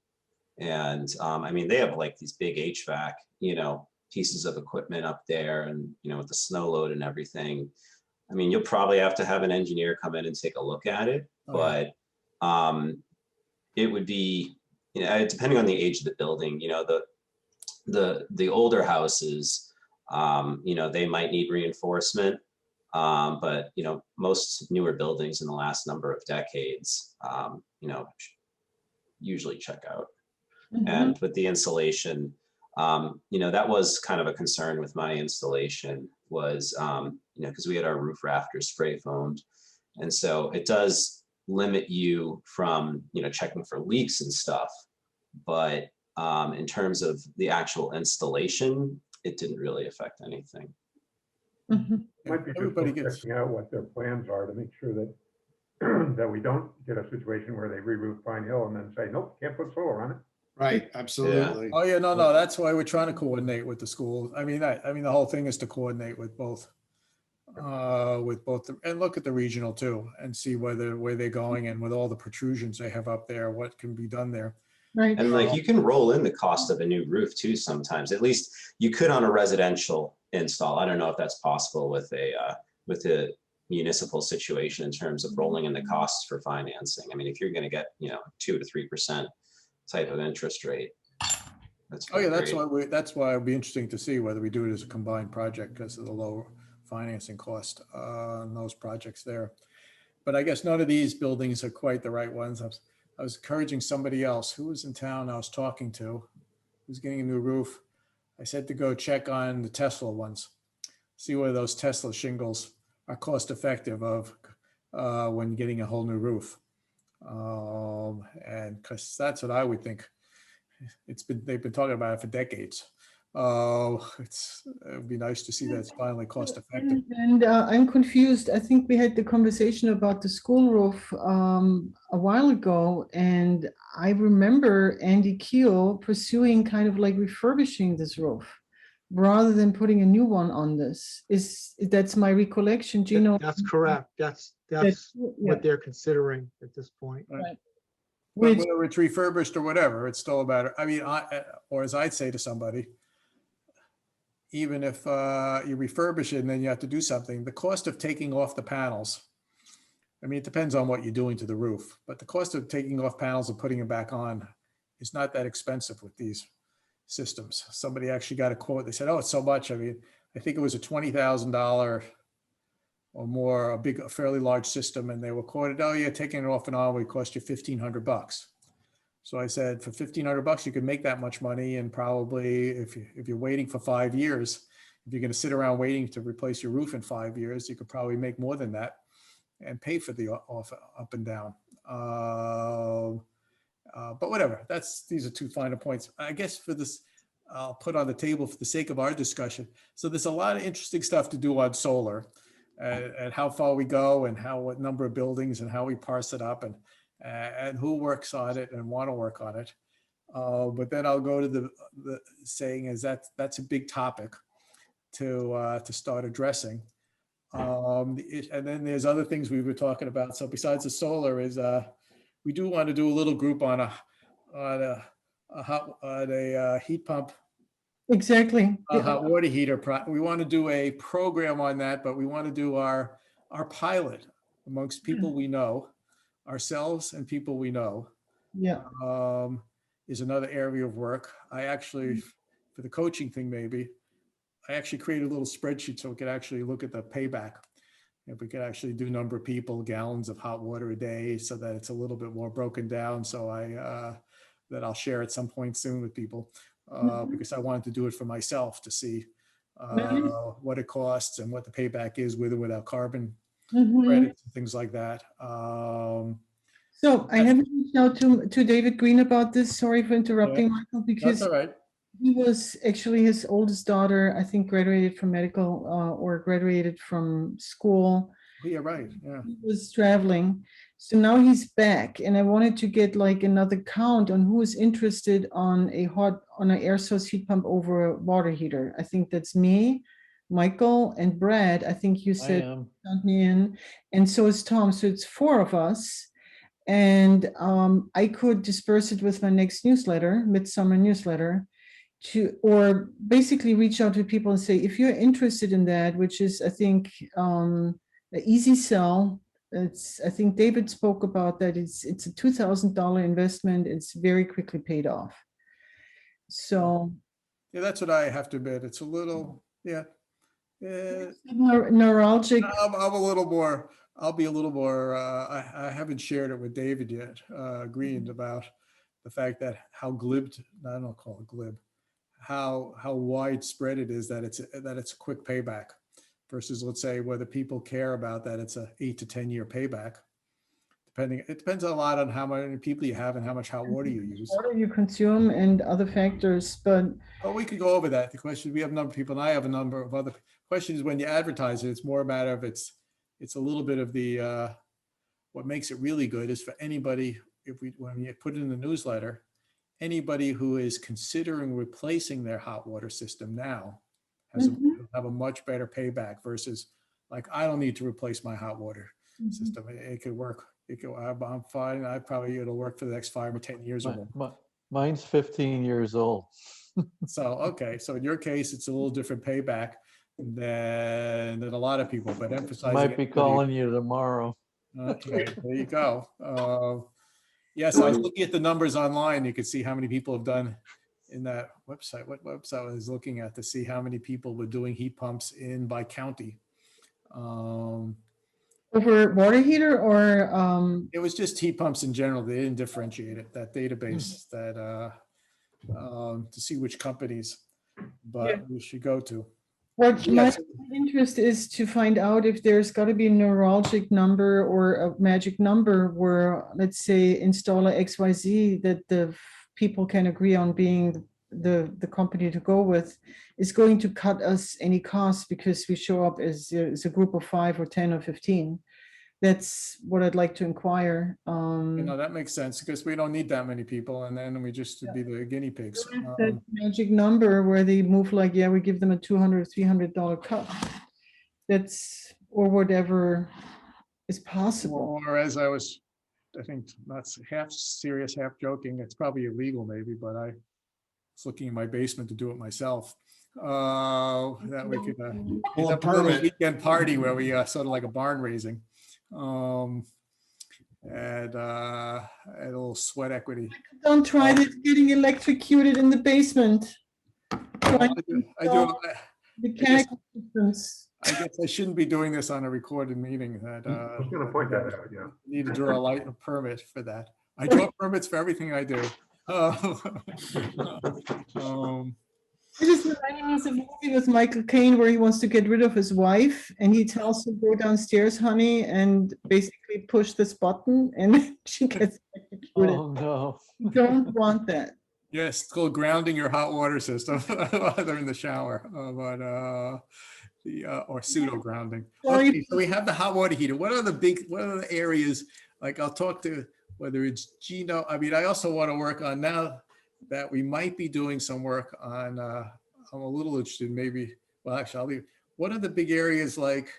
and I mean, they have like these big HVAC, you know, pieces of equipment up there, and you know, with the snow load and everything. I mean, you'll probably have to have an engineer come in and take a look at it, but it would be, you know, depending on the age of the building, you know, the older houses, you know, they might need reinforcement, but you know, most newer buildings in the last number of decades, you know, usually check out. And with the insulation, you know, that was kind of a concern with my installation was, you know, because we had our roof rafters spray foamed. And so it does limit you from, you know, checking for leaks and stuff. But in terms of the actual installation, it didn't really affect anything. Might be just Everybody gets, checking out what their plans are to make sure that that we don't get a situation where they re-roof Pine Hill and then say, nope, can't put solar on it. Right, absolutely. oh yeah, no, that's why we're trying to coordinate with the school. I mean, the whole thing is to coordinate with both. And look at the regional too, and see where they're going, and with all the protrusions they have up there, what can be done there. Right. And like you can roll in the cost of a new roof too sometimes. At least you could on a residential install. I don't know if that's possible with a municipal situation in terms of rolling in the costs for financing. I mean, if you're going to get, you know, 2 to 3% type of interest rate, that's Oh yeah, great. that's why it'd be interesting to see whether we do it as a combined project because of the low financing cost on those projects there. But I guess none of these buildings are quite the right ones. I was encouraging somebody else who was in town I was talking to, who's getting a new roof. I said to go check on the Tesla ones, see whether those Tesla shingles are cost effective of when getting a whole new roof. And because that's what I would think. They've been talking about it for decades. It would be nice to see that it's finally cost effective. And I'm confused. I think we had the conversation about the school roof a while ago, and I remember Andy Keel pursuing kind of like refurbishing this roof rather than putting a new one on this. That's my recollection, Gino? That's correct. That's Yeah. what they're considering at this point. Right. But Which, whether it's refurbished or whatever, it's still about, I mean, or as I'd say to somebody, even if you refurbish it and then you have to do something, the cost of taking off the panels, I mean, it depends on what you're doing to the roof, but the cost of taking off panels and putting them back on is not that expensive with these systems. Somebody actually got a quote. They said, oh, it's so much. I mean, I think it was a $20,000 or more, a fairly large system. And they were quoted, oh yeah, taking it off and on would cost you $1,500. So I said, for $1,500, you can make that much money. And probably if you're waiting for 5 years, if you're going to sit around waiting to replace your roof in 5 years, you could probably make more than that and pay for the off, up and down. But whatever, these are two final points. I guess for this, I'll put on the table for the sake of our discussion. So there's a lot of interesting stuff to do on solar and how far we go and what number of buildings and how we parse it up and who works on it and want to work on it. But then I'll go to the saying is that's a big topic to start addressing. And then there's other things we were talking about. So besides the solar is, we do want to do a little group on a heat pump, Exactly. a hot water heater. We want to do a program on that, but we want to do our pilot amongst people we know, ourselves and people we know, Yeah. is another area of work. I actually, for the coaching thing, maybe, I actually created a little spreadsheet so we could actually look at the payback. If we could actually do number of people, gallons of hot water a day, so that it's a little bit more broken down. So that I'll share at some point soon with people, because I wanted to do it for myself to see what it costs and what the payback is with or without carbon Mhm. credits and things like that. So I haven't reached out to David Green about this. Sorry for interrupting, Michael, That's because all right. he was actually his oldest daughter, I think, graduated from medical or graduated from school. Oh, you're right. Yeah. He was traveling. So now he's back, and I wanted to get like another count on who is interested on an air source heat pump over a water heater. I think that's me, Michael, and Brad. I think you I said am. count me in, and so is Tom. So it's 4 of us. And I could disperse it with my next newsletter, midsummer newsletter, or basically reach out to people and say, if you're interested in that, which is, I think, an easy sell. I think David spoke about that. It's a $2,000 investment. It's very quickly paid off. So Yeah, that's what I have to admit. It's a little, yeah. neuralgic. I'm a little more, I'll be a little more, I haven't shared it with David yet, Green, about the fact that how glib, I don't call it glib, how widespread it is that it's a quick payback versus, let's say, whether people care about that it's a 8 to 10 year payback. It depends a lot on how many people you have and how much hot water you use. Water you consume and other factors, but Oh, we could go over that. The question, we have a number of people and I have a number of other questions. When you advertise it, it's more a matter of it's a little bit of the, what makes it really good is for anybody, when you put it in the newsletter, anybody who is considering replacing their hot water system now have a much better payback versus like, I don't need to replace my hot water system. It could work. I'm fine. It'll work for the next 5 or 10 years or more. Mine's 15 years old. So, okay. So in your case, it's a little different payback than a lot of people, but emphasizing. Might be calling you tomorrow. Okay, there you go. Yes, I was looking at the numbers online. You could see how many people have done in that website. What website I was looking at to see how many people were doing heat pumps by county. over water heater or It was just heat pumps in general. They didn't differentiate it, that database to see which companies, but we should go to. what my Yes. interest is to find out if there's got to be a neurologic number or a magic number where, let's say, installer XYZ that the people can agree on being the company to go with is going to cut us any costs because we show up as a group of 5 or 10 or 15. That's what I'd like to inquire. That makes sense because we don't need that many people, and then we just to be the guinea pigs. That magic number where they move like, yeah, we give them a $200, $300 cut. That's, or whatever is possible. Or as I think not half serious, half joking, it's probably illegal maybe, but I was looking in my basement to do it myself. That we could Pull a have a little permit. weekend party where we sort of like a barn raising. And a little sweat equity. Don't try this getting electrocuted in the basement. I do. Mechanical systems. I guess I shouldn't be doing this on a recorded meeting. That I was gonna point that out, yeah. need to draw a permit for that. I draw permits for everything I do. It is reminding me of a movie with Michael Caine where he wants to get rid of his wife and he tells her, go downstairs, honey, and basically push this button and she gets electrocuted. Oh, no. You don't want that. Yes, it's called grounding your hot water system while they're in the shower, or pseudo grounding. Sorry. Okay, so we have the hot water heater. What are the areas? Like I'll talk to whether it's Gino. I mean, I also want to work on now that we might be doing some work on, I'm a little interested, maybe, well, actually, I'll leave. What are the big areas like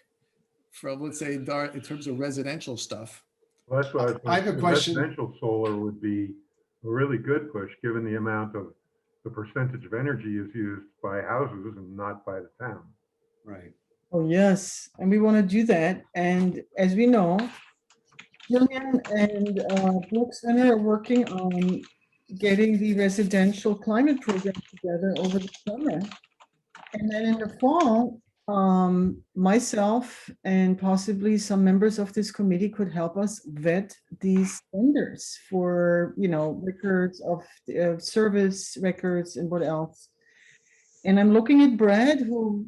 from, let's say, in terms of residential stuff? Well, that's what I have a the question. residential solar would be a really good push, given the amount of, the percentage of energy is used by houses and not by the town. Right. Oh, yes, and we want to do that. And as we know, Jillian and Brooks and I are working on getting the residential climate program together over the summer. And then in the fall, myself and possibly some members of this committee could help us vet these vendors for, records of service records and what else. And I'm looking at Brad, who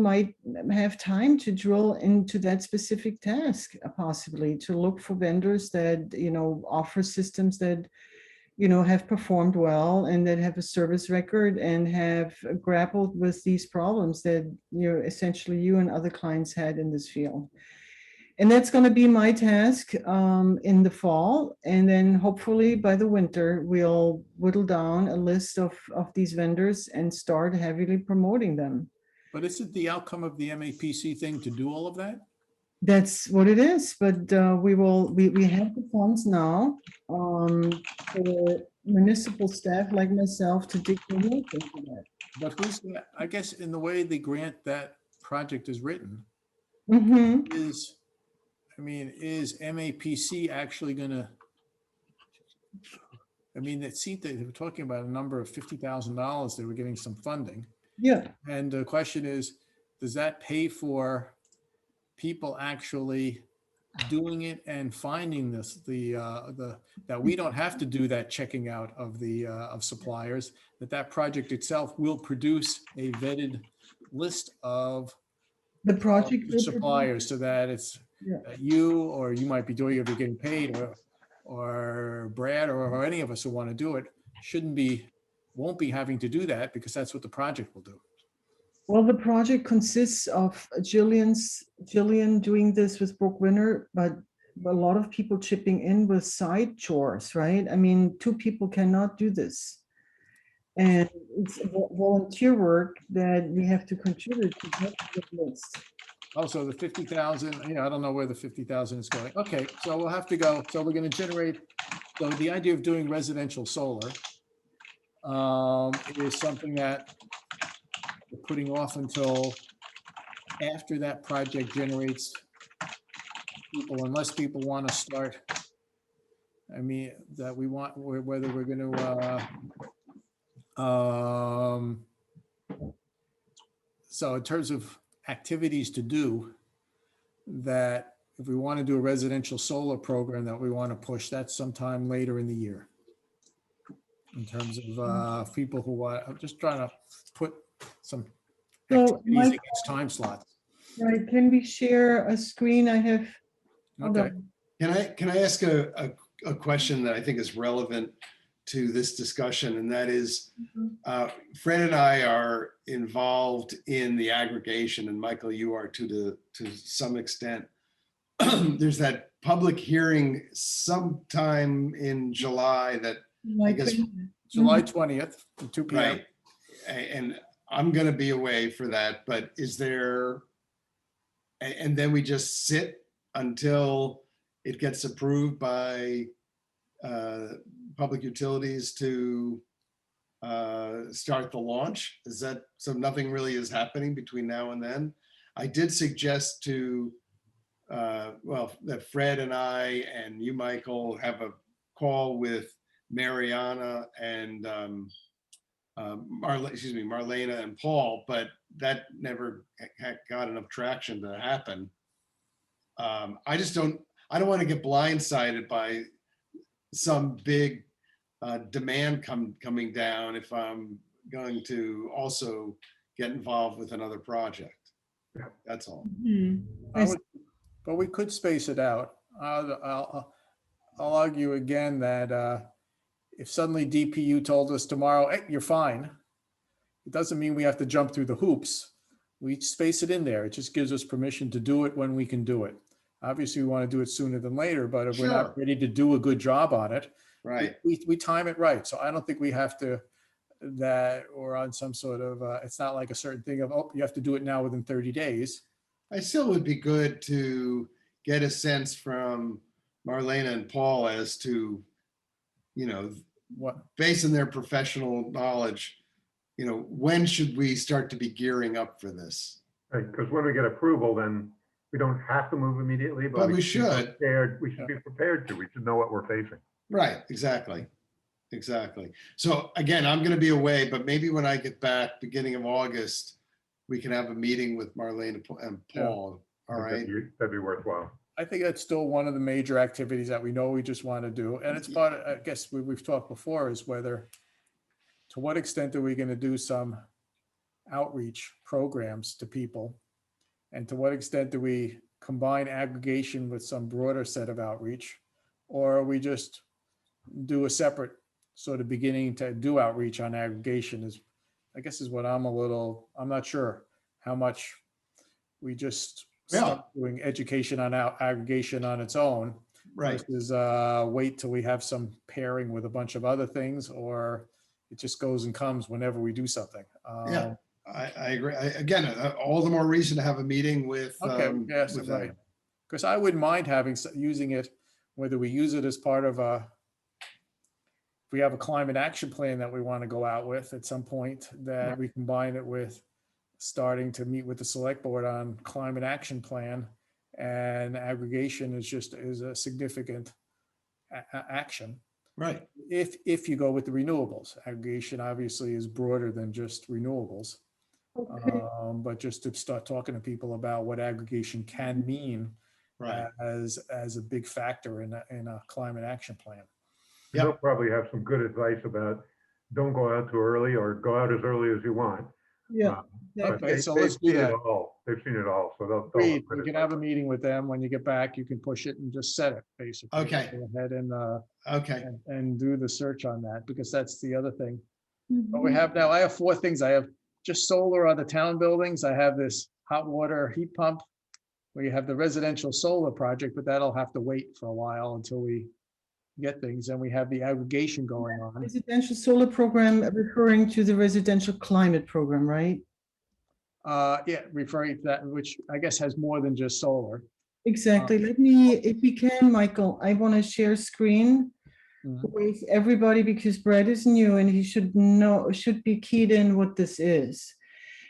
might have time to drill into that specific task, possibly to look for vendors that, offer systems that, have performed well and that have a service record and have grappled with these problems that, essentially you and other clients had in this field. And that's going to be my task in the fall. And then hopefully by the winter, we'll whittle down a list of these vendors and start heavily promoting them. But isn't the outcome of the MAPC thing to do all of that? That's what it is. But we have the funds now for municipal staff like myself to dig the work into that. But who's, I guess in the way the grant, that project is written, Mm-hmm. is MAPC actually gonna, it seemed that they were talking about a number of $50,000, they were getting some funding. Yeah. And the question is, does that pay for people actually doing it and finding this, that we don't have to do that checking out of the, of suppliers, that project itself will produce a vetted list of The project will suppliers, so that it's Yeah. that you, or you might be doing it if you're getting paid, or Brad, or any of us who want to do it, won't be having to do that, because that's what the project will do. Well, the project consists of Jillian doing this with Brooke Winter, but a lot of people chipping in with side chores, right? I mean, two people cannot do this. And it's volunteer work that we have to contribute to get the list. Also, the 50,000, I don't know where the 50,000 is going. Okay, so we'll have to go. So we're going to generate, so the idea of doing residential solar is something that we're putting off until after that project generates people, unless people want to start. That we want, whether we're going to, so in terms of activities to do, that if we want to do a residential solar program that we want to push, that's sometime later in the year. In terms of people who want, I'm just trying to put some So, activities Mike, against time slots. right, can we share a screen? I have. hold Okay. on. Can I ask a question that I think is relevant to this discussion? And that is, Fred and I are involved in the aggregation, and Michael, you are to some extent. There's that public hearing sometime in July that, I guess, July 20th, at 2 p.m. right. And I'm going to be away for that, but is there, and then we just sit until it gets approved by public utilities to start the launch? Is that, so nothing really is happening between now and then? I did suggest to, that Fred and I and you, Michael, have a call with Mariana and Marlena and Paul, but that never got enough traction to happen. I don't want to get blindsided by some big demand coming down if I'm going to also get involved with another project. That's all. But we could space it out. I'll argue again that if suddenly DPU told us tomorrow, hey, you're fine, it doesn't mean we have to jump through the hoops. We space it in there. It just gives us permission to do it when we can do it. Obviously, we want to do it sooner than later, but if we're not ready to do a good job on it, right. we time it right. So I don't think we have to, that, or on some sort of, it's not like a certain thing of, oh, you have to do it now within 30 days. I still would be good to get a sense from Marlena and Paul as to, you know, What, based on their professional knowledge, you know, when should we start to be gearing up for this? Right, because when we get approval, then we don't have to move immediately, But we should be should. prepared. We should be prepared to. We should know what we're facing. Right, exactly. Exactly. So again, I'm going to be away, but maybe when I get back, beginning of August, we can have a meeting with Marlene and Paul. All right. That'd be worthwhile. I think that's still one of the major activities that we know we just want to do. And it's part of, I guess we've talked before, is whether, to what extent are we going to do some outreach programs to people? And to what extent do we combine aggregation with some broader set of outreach? Or we just do a separate sort of beginning to do outreach on aggregation is, I guess is what I'm not sure how much we just start doing education on aggregation on its own. Right. Versus wait till we have some pairing with a bunch of other things, or it just goes and comes whenever we do something. Yeah, I agree. Again, all the more reason to have a meeting with. Okay, yes, with right. them. Because I wouldn't mind using it, whether we use it as part of if we have a climate action plan that we want to go out with at some point, that Right. we combine it with starting to meet with the select board on climate action plan, and aggregation is a significant action. Right. If you go with the renewables, aggregation obviously is broader than just renewables. Okay. But just to start talking to people about what aggregation can mean Right. as a big factor in a climate action plan. Yep. They'll probably have some good advice about don't go out too early or go out as early as you want. Yeah. But Okay, so they've let's do seen it that. all. They've seen it all, so they'll Agreed. have good We can advice. have a meeting with them. When you get back, you can push it and just set it, basically. Okay. Go ahead Okay. and do the search on that, because that's the other thing. But we Mhm. have now, I have 4 things. I have just solar on the town buildings. I have this hot water heat pump. We have the residential solar project, but that'll have to wait for a while until we get things. And we have the aggregation going on. Residential solar program referring to the residential climate program, right? Yeah, referring to that, which I guess has more than just solar. Exactly. Let me, if we can, Michael, I want to share screen Mhm. with everybody because Brad is new and he should be keyed in what this is.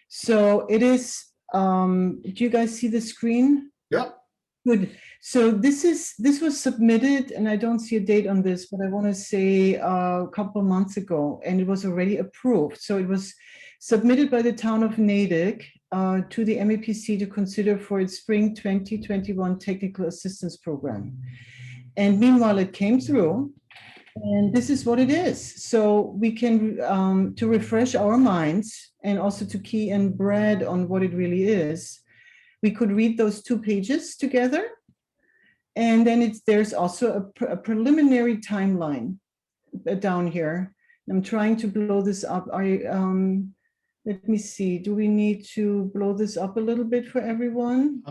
So it is, do you guys see the screen? Yep. Good. So this was submitted, and I don't see a date on this, but I want to say a couple of months ago, and it was already approved. So it was submitted by the town of Natick to the MEPC to consider for its spring 2021 technical assistance program. And meanwhile, it came through, and this is what it is. So we can, to refresh our minds and also to key in Brad on what it really is, we could read those 2 pages together. And then there's also a preliminary timeline down here. I'm trying to blow this up. Let me see, do we need to blow this up a little bit for everyone?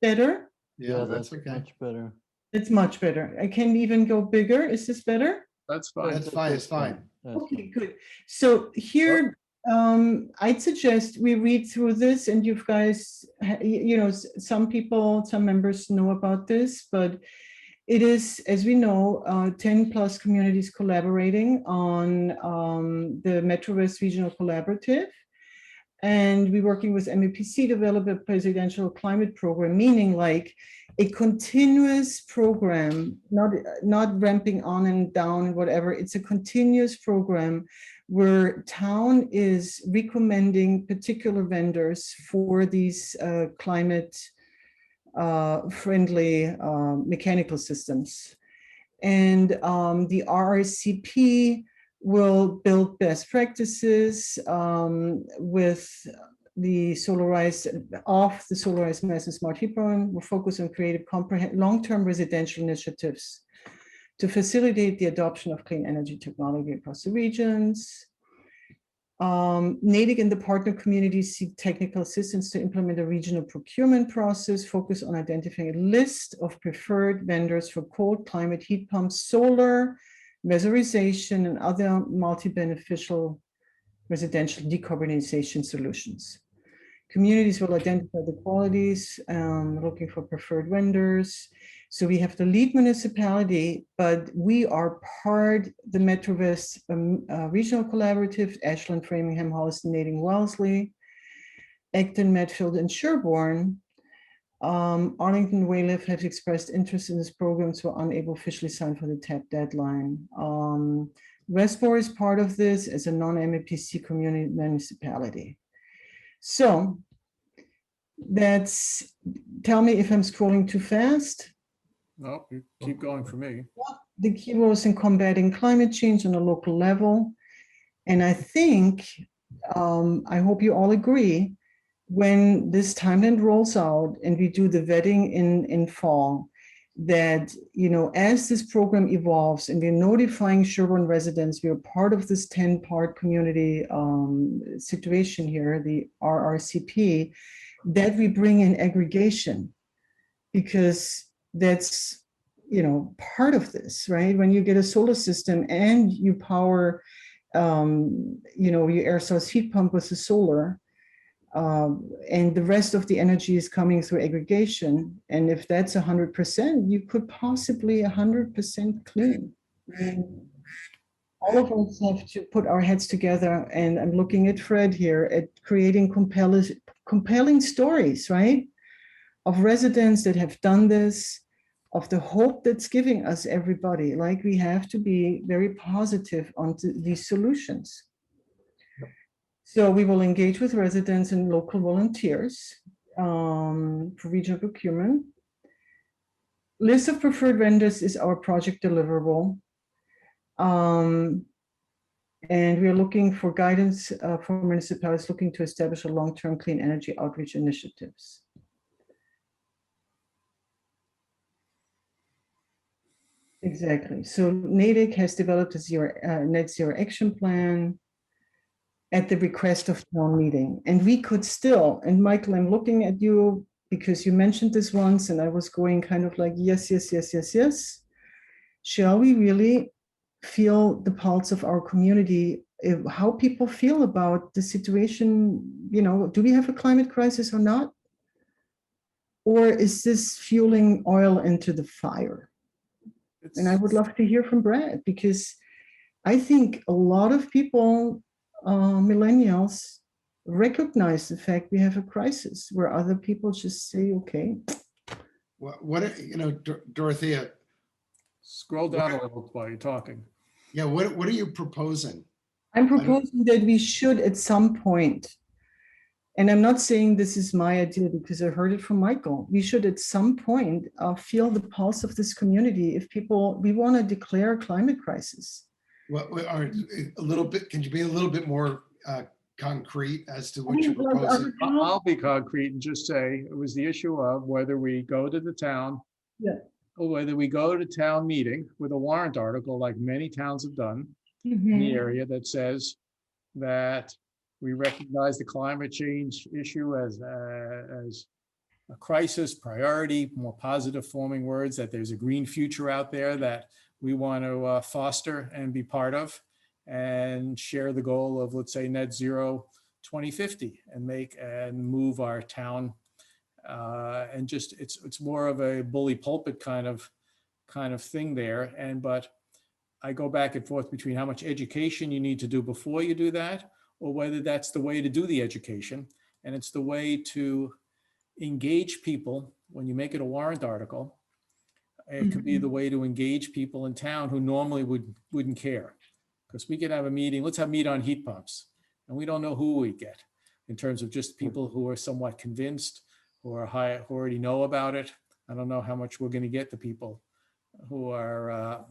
Better? Yeah, That's that's okay. much better. It's much better. I can even go bigger. Is this better? That's fine. That's fine. It's fine. That's Okay, good. So here, I'd suggest we read through this, and you guys, some people, some members know about this, but it is, as we know, 10 plus communities collaborating on the Metro West Regional Collaborative. And we're working with MEPC to develop a presidential climate program, meaning like a continuous program, not ramping on and down, whatever. It's a continuous program where town is recommending particular vendors for these climate friendly mechanical systems. And the RRCP will build best practices with the solarized mass and smart heat program. We'll focus on creative long-term residential initiatives to facilitate the adoption of clean energy technology across the regions. Natick and the partner communities seek technical assistance to implement a regional procurement process focused on identifying a list of preferred vendors for cold climate heat pumps, solar, weatherization, and other multi-beneficial residential decarbonization solutions. Communities will identify the qualities, looking for preferred vendors. So we have the lead municipality, but we are part, the Metro West Regional Collaborative, Ashland, Framingham, Holliston, Nading, Wellesley, Acton, Medfield, and Sherborn. Arlington, Wayliff have expressed interest in this program, so unable officially sign for the TAP deadline. Westboro is part of this as a non-MEPC community municipality. So tell me if I'm scrolling too fast. No, you keep going for me. The key roles in combating climate change on a local level. And I think, I hope you all agree, when this timeline rolls out and we do the vetting in fall, that, as this program evolves and we're notifying Sherborn residents, we are part of this 10-part community situation here, the RRCP, that we bring in aggregation, because that's, part of this, right? When you get a solar system and you power, your air source heat pump with the solar, and the rest of the energy is coming through aggregation. And if that's 100%, you could possibly 100% clean. And all of us have to put our heads together. And I'm looking at Fred here at creating compelling stories, right? Of residents that have done this, of the hope that's giving us everybody. Like, we have to be very positive on these solutions. So we will engage with residents and local volunteers for regional procurement. List of preferred vendors is our project deliverable. And we are looking for guidance for municipalities looking to establish a long-term clean energy outreach initiatives. Exactly. So NADIC has developed a net zero action plan at the request of town meeting. And we could still, and Michael, I'm looking at you because you mentioned this once and I was going kind of like, yes, yes, yes, yes, yes. Shall we really feel the pulse of our community, how people feel about the situation? Do we have a climate crisis or not? Or is this fueling oil into the fire? And I would love to hear from Brad, because I think a lot of people, millennials, recognize the fact we have a crisis, where other people just say, okay. Dorothea, Scroll down a little while you're talking. yeah, what are you proposing? I'm proposing that we should at some point, and I'm not saying this is my idea because I heard it from Michael, we should at some point feel the pulse of this community. If we want to declare a climate crisis. What are a little bit? Can you be a little bit more concrete as to what you're proposing? I'll be concrete and just say it was the issue of whether we go to the town, or whether we go to town meeting with a warrant article like many towns have done in the area that says that we recognize the climate change issue as a crisis, priority, more positive forming words, that there's a green future out there that we want to foster and be part of, and share the goal of, let's say, net zero 2050, and move our town. And just it's more of a bully pulpit kind of thing there. But I go back and forth between how much education you need to do before you do that, or whether that's the way to do the education. And it's the way to engage people when you make it a warrant article. It could be the way to engage people in town who normally wouldn't care. Because we could have a meeting, let's have a meet on heat pumps, and we don't know who we get in terms of just people who are somewhat convinced, who already know about it. I don't know how much we're going to get the people who are a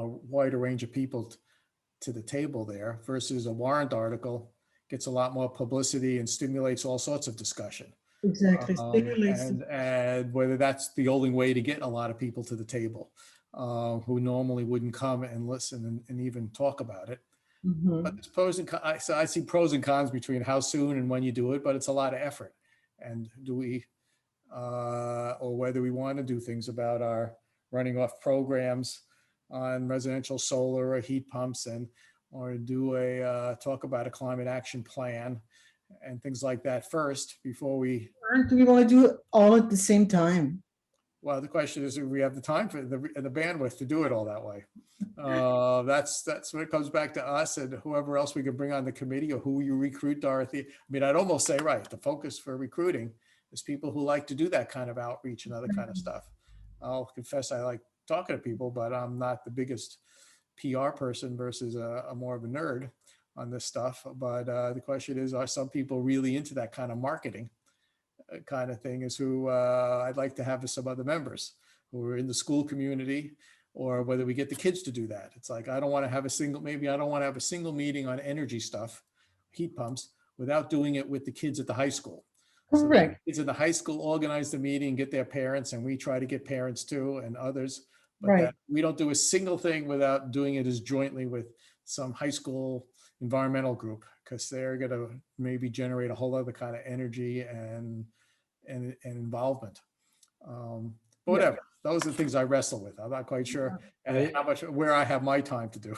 wider range of people to the table there, versus a warrant article gets a lot more publicity and stimulates all sorts of discussion. Exactly. And whether that's the only way to get a lot of people to the table who normally wouldn't come and listen and even talk about it. But there's pros and cons. So I see pros and cons between how soon and when you do it, but it's a lot of effort. And do we, or whether we want to do things about our running off programs on residential solar or heat pumps or do talk about a climate action plan and things like that first before we, Or do we want to do it all at the same time? well, the question is, do we have the time for the bandwidth to do it all that way? That's when it comes back to us and whoever else we can bring on the committee or who you recruit, Dorothy. I mean, I'd almost say, right, the focus for recruiting is people who like to do that kind of outreach and other kind of stuff. I'll confess I like talking to people, but I'm not the biggest PR person versus a more of a nerd on this stuff. But the question is, are some people really into that kind of marketing kind of thing is who I'd like to have as some other members who are in the school community, or whether we get the kids to do that. It's like, I don't want to have maybe I don't want to have a single meeting on energy stuff, heat pumps, without doing it with the kids at the high school. So the Correct. kids in the high school organize the meeting, get their parents, and we try to get parents too and others. But Right. that we don't do a single thing without doing it as jointly with some high school environmental group, because they're going to maybe generate a whole other kind of energy and involvement. But whatever, those are the things I wrestle with. I'm not quite sure where I have my time to do.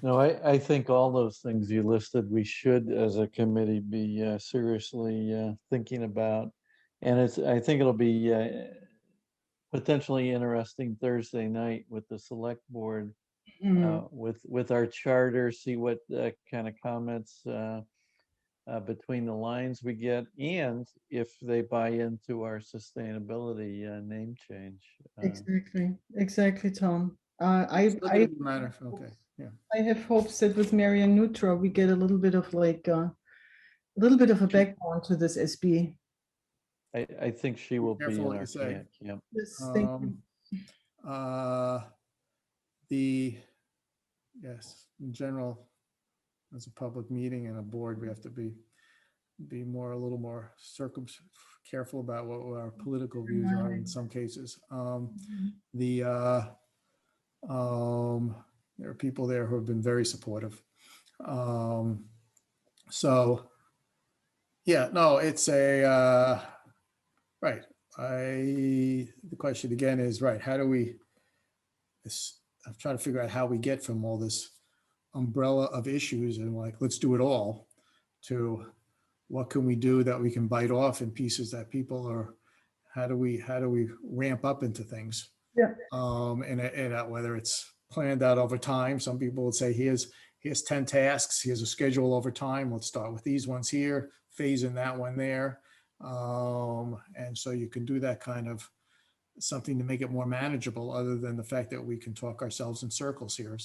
No, I think all those things you listed, we should, as a committee, be seriously thinking about. And I think it'll be potentially interesting Thursday night with the select board, Mm, with our charter, see what kind of comments between the lines we get, and if they buy into our sustainability name change. exactly, Tom. Still gonna be a matter of- Okay, yeah. I have hopes that with Marian Nutra, we get a little bit of a little bit of a backbone to this SB. I think she will be Careful in what our you say. camp. Yep. Yes, thank you. Yes, in general, as a public meeting and a board, we have to be a little more careful about what our political views are in some cases. There are people there who have been very supportive. So, yeah, no, it's right. The question again is, right, how do we, I'm trying to figure out how we get from all this umbrella of issues and like, let's do it all, to what can we do that we can bite off in pieces that people are, how do we ramp up into things? Yeah. And whether it's planned out over time, some people would say, here's 10 tasks, here's a schedule over time. Let's start with these ones here, phase in that one there. And so you can do that kind of something to make it more manageable, other than the fact that we can talk ourselves in circles here,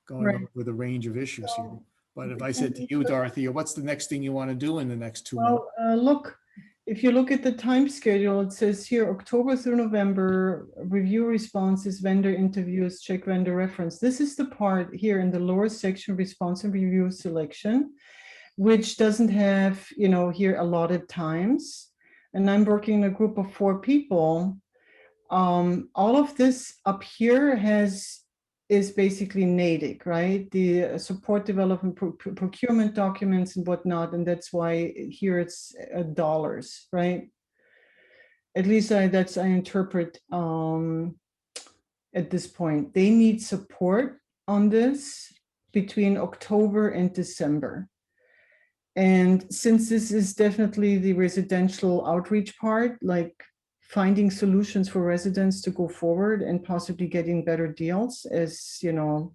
going Right. over the range of issues here. So, But if I said to you, Dorothy, what's the next thing you want to do in the next 2 months? Well, look, if you look at the time schedule, it says here October through November, review responses, vendor interviews, check vendor reference. This is the part here in the lower section, response and review selection, which doesn't have, here allotted times. And I'm working in a group of 4 people. All of this up here is basically NADIC, right? The support development procurement documents and whatnot. And that's why here it's dollars, right? At least I interpret at this point. They need support on this between October and December. And since this is definitely the residential outreach part, like finding solutions for residents to go forward and possibly getting better deals, as when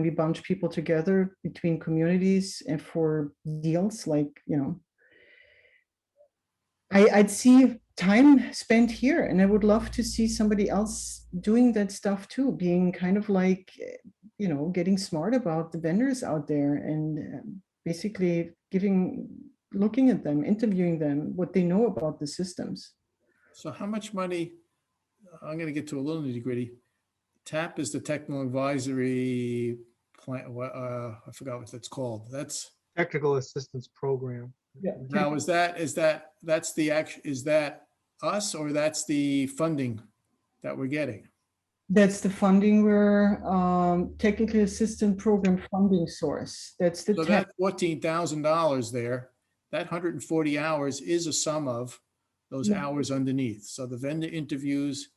we bunch people together between communities and for deals, like I'd see time spent here, and I would love to see somebody else doing that stuff too, being kind of like getting smart about the vendors out there and basically looking at them, interviewing them, what they know about the systems. So how much money, I'm going to get to a little nitty gritty. TAP is the technical advisory plan. I forgot what that's called. That's Technical assistance program. Yeah. now, is that us, or that's the funding that we're getting? That's the funding we're technical assistant program funding source. That's the So tech. that $14,000 there, that 140 hours is a sum of those Yeah. hours underneath. So the vendor interviews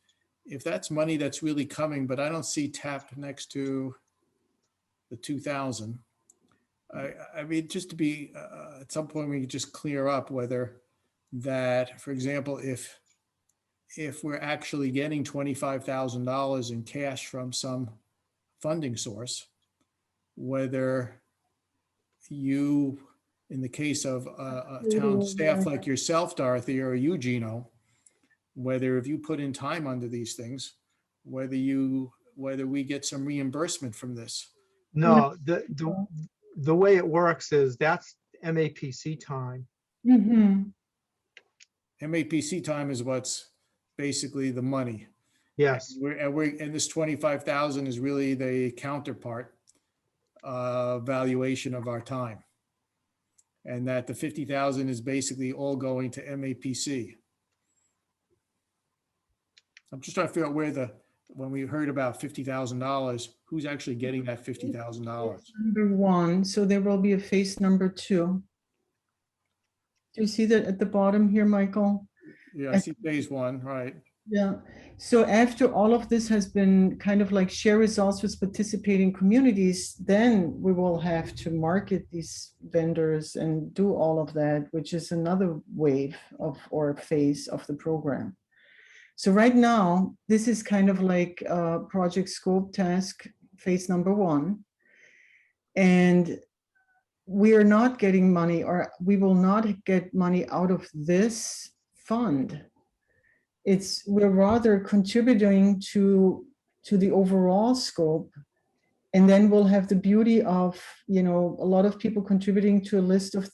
if that's money that's really coming, but I don't see tap next to the 2,000. I mean, just to be, at some point, we could just clear up whether that, for example, if we're actually getting $25,000 in cash from some funding source, whether you, in the case of a town staff like yourself, Dorothy, or you, Gino, whether if you put in time under these things, whether we get some reimbursement from this. No, the way it works is that's MAPC time. Mhm. MAPC time is what's basically the money. Yes, And this 25,000 is really the counterpart valuation of our time. And that the 50,000 is basically all going to MAPC. I'm just trying to figure out when we heard about $50,000, who's actually getting that $50,000? Number one, so there will be a phase number two. Do you see that at the bottom here, Michael? Yeah, I see phase one, right? Yeah. So after all of this has been kind of like share results with participating communities, then we will have to market these vendors and do all of that, which is another wave of or phase of the program. So right now, this is kind of like project scope task phase number one. And we are not getting money, or we will not get money out of this fund. We're rather contributing to the overall scope. And then we'll have the beauty of, a lot of people contributing to a list of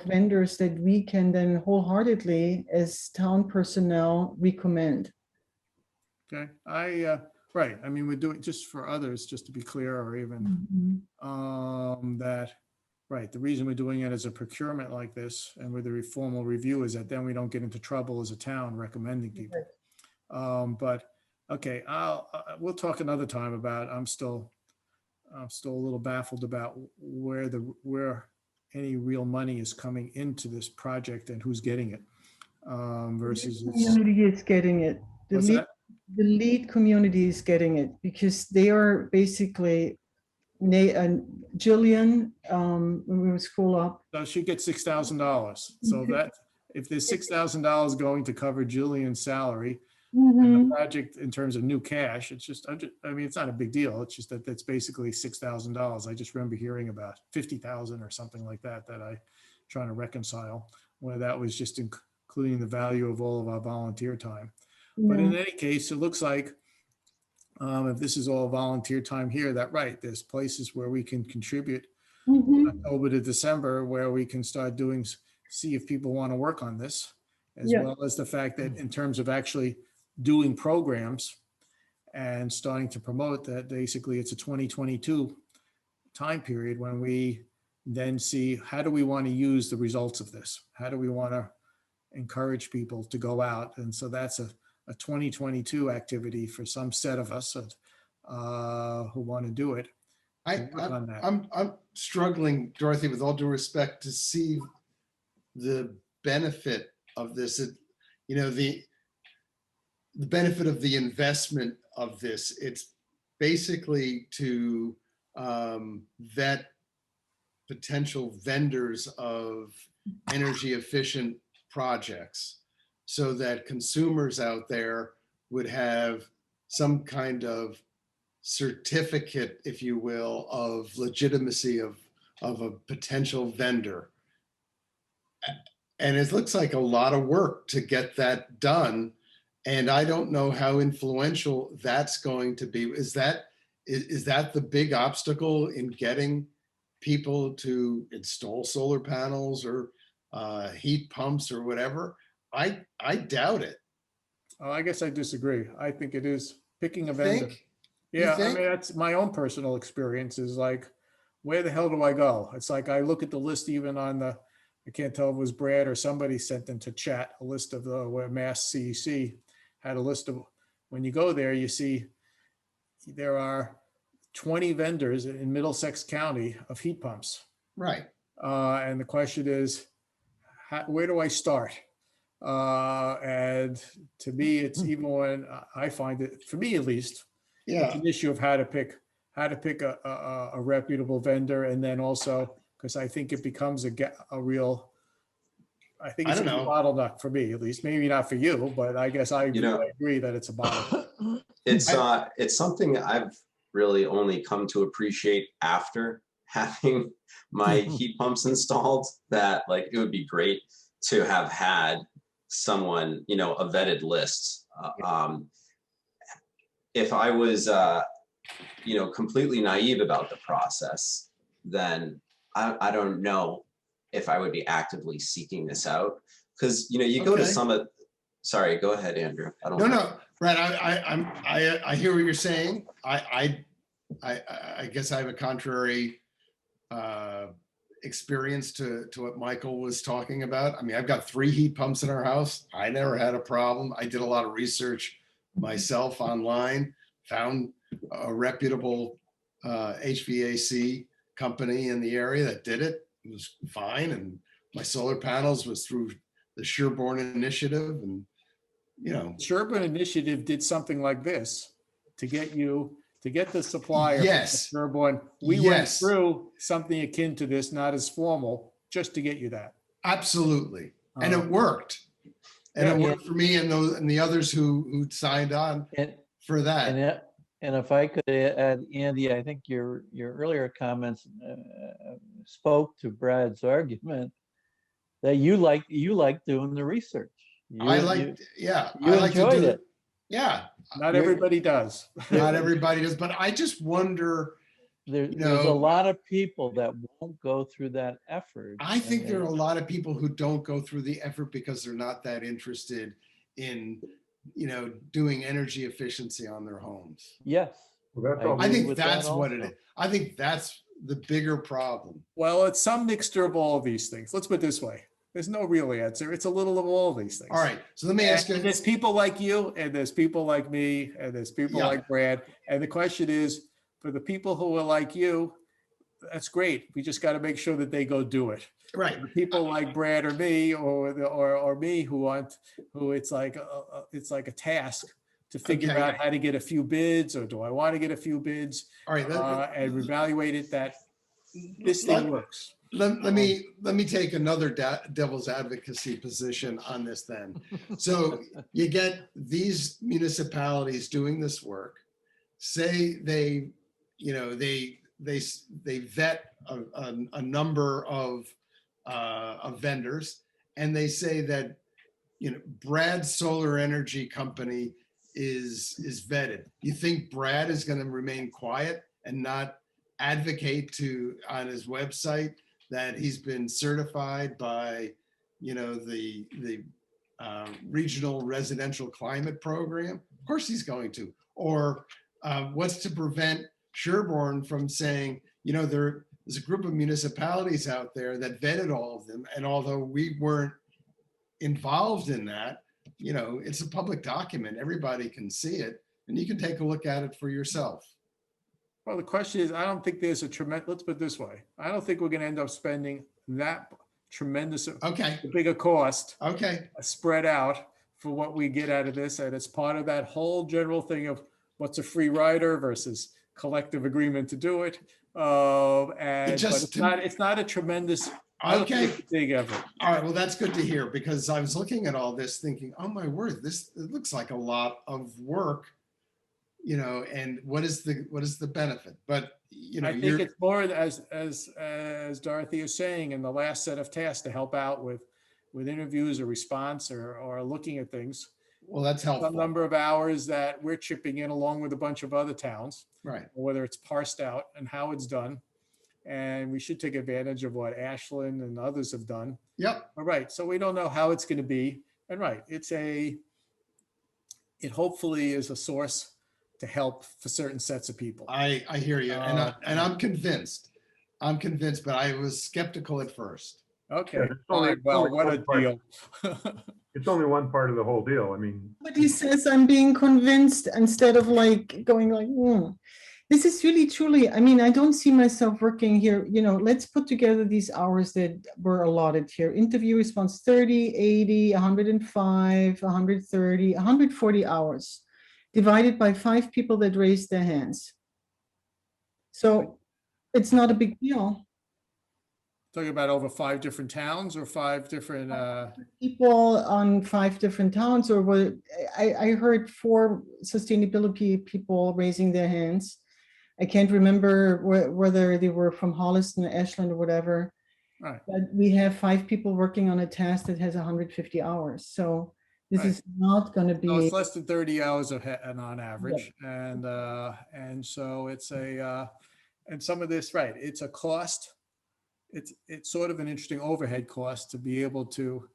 vendors that we can then wholeheartedly, as town personnel, recommend. Okay, right. I mean, we're doing just for others, just to be clear, or even that, right. The reason we're doing it as a procurement like this and with a formal review is that then we don't get into trouble as a town recommending people. But okay, we'll talk another time about, I'm still a little baffled about where any real money is coming into this project and who's getting it versus. The community is getting it. What's that? The lead community is getting it because they are basically, Jillian, when we were school up. So she gets $6,000. So that if there's $6,000 going to cover Jillian's salary, and the project in terms of new cash, it's just, I mean, it's not a big deal. It's just that that's basically $6,000. I just remember hearing about 50,000 or something like that I trying to reconcile, where that was just including the value of all of our volunteer time. But in any case, it looks like if this is all volunteer time here, that right, there's places where we can contribute October to December where we can start see if people want to work on this, as well as the fact that in terms of actually doing programs and starting to promote that, basically it's a 2022 time period when we then see how do we want to use the results of this? How do we want to encourage people to go out? And so that's a 2022 activity for some set of us who want to do it. I'm struggling, Dorothy, with all due respect, to see the benefit of this. The benefit of the investment of this. It's basically to vet potential vendors of energy efficient projects so that consumers out there would have some kind of certificate, if you will, of legitimacy of a potential vendor. And it looks like a lot of work to get that done. And I don't know how influential that's going to be. Is that the big obstacle in getting people to install solar panels or heat pumps or whatever? I doubt it. Oh, I guess I disagree. I think it is picking a You vendor. think? Yeah, I think? mean, that's my own personal experience is like, where the hell do I go? It's like, I look at the list even on I can't tell if it was Brad or somebody sent into chat, a list of where Mass CEC had a list of, when you go there, you see there are 20 vendors in Middlesex County of heat pumps. Right. And the question is, where do I start? And to me, it's even when I find it, for me at least, it's Yeah, an issue of how to pick a reputable vendor, and then also because I think it becomes a real. I think I it's a don't know. bottleneck for me, at least. Maybe not for you, but I guess I You know, agree that it's a bottleneck. it's something I've really only come to appreciate after having my heat pumps installed, that like it would be great to have had someone, a vetted list. If I was, completely naive about the process, then I don't know if I would be actively seeking this out. Because, you go to Okay. some of, sorry, go ahead, Andrew. I don't No, know. no, Brad, I hear what you're saying. I guess I have a contrary experience to what Michael was talking about. I mean, I've got 3 heat pumps in our house. I never had a problem. I did a lot of research myself online, found a reputable HVAC company in the area that did it. It was fine. And my solar panels was through the Sherborn initiative, and Sherborn Initiative did something like this to get the supplier. Yes. Sherborn. We went Yes. through something akin to this, not as formal, just to get you that. Absolutely. And it worked. And yeah. it worked for me and the others who signed on And, for that. and if I could add, Andy, I think your earlier comments spoke to Brad's argument that you like doing the research. I like to enjoyed do it. Yeah. Not everybody does. Not everybody does, but I just wonder, There's a lot of people that won't go through that effort. I think there are a lot of people who don't go through the effort because they're not that interested in, doing energy efficiency on their homes. Yes. Well, that's all. I agree think with that's that what it also. is. I think that's the bigger problem. Well, it's some mixture of all of these things. Let's put it this way. There's no real answer. It's a little of all of these things. All right. So let me ask And you. there's people like you, and there's people like me, and there's people Yeah. like Brad. And the question is, for the people who are like you, that's great. We just got to make sure that they go do it. Right. For people like Brad or me, or me, who it's like a task to figure Okay. out how to get a few bids, or do I want to get a few bids, All right. and evaluate it that this thing works. Let me take another devil's advocacy position on this then. So you get these municipalities doing this work, say they vet a number of vendors, and they say that Brad's Solar Energy Company is vetted. You think Brad is going to remain quiet and not advocate on his website that he's been certified by, the Regional Residential Climate Program? Of course he's going to. Or what's to prevent Sherborn from saying, there's a group of municipalities out there that vetted all of them, and although we weren't involved in that, it's a public document. Everybody can see it, and you can take a look at it for yourself. Well, the question is, I don't think there's a tremendous, let's put it this way. I don't think we're going to end up spending that tremendous, Okay. bigger cost Okay. spread out for what we get out of this. And it's part of that whole general thing of what's a free rider versus collective agreement to do it. But it's not a tremendous, I don't think it's a big effort. All right. Well, that's good to hear, because I was looking at all this thinking, oh my word, it looks like a lot of work. And what is the benefit? But I think it's more as Dorothy is saying, in the last set of tasks to help out with interviews or response or looking at things. Well, that's helpful. Some number of hours that we're chipping in along with a bunch of other towns, right? Whether it's parsed out and how it's done, and we should take advantage of what Ashland and others have done. Yep. All right. So we don't know how it's going to be, and right, it hopefully is a source to help for certain sets of people. I hear you, and I'm convinced. But I was skeptical at first. Okay. Yeah, Well, what a deal. It's only one part of the whole deal. I mean, But he says I'm being convinced instead of like going like, This is really truly, I mean, I don't see myself working here, let's put together these hours that were allotted here. Interview response 30, 80, 105, 130, 140 hours divided by 5 people that raised their hands. So it's not a big deal. Talking about over 5 different towns or 5 different, People on 5 different towns, or what, I heard 4 sustainability people raising their hands. I can't remember whether they were from Holliston, Ashland, or whatever. right. But we have 5 people working on a task that has 150 hours. So this Right. is not going to So it's be, less than 30 hours and on average. And so it's and some of this, right, it's a cost. It's sort of an interesting overhead cost to be able to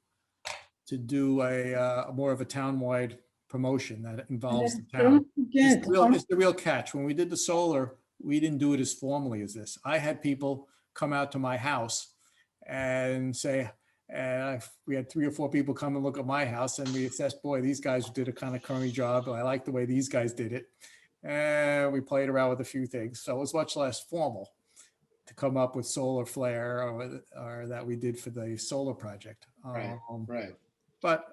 do a more of a townwide promotion that involves the town. don't forget, It's the real catch. When we did the solar, we didn't do it as formally as this. I had people come out to my house and say, we had 3 or 4 people come and look at my house, and we assessed, boy, these guys did a kind of crummy job. I like the way these guys did it. And we played around with a few things. So it was much less formal to come up with solar flare or that we did for the solar project. Right. Right. But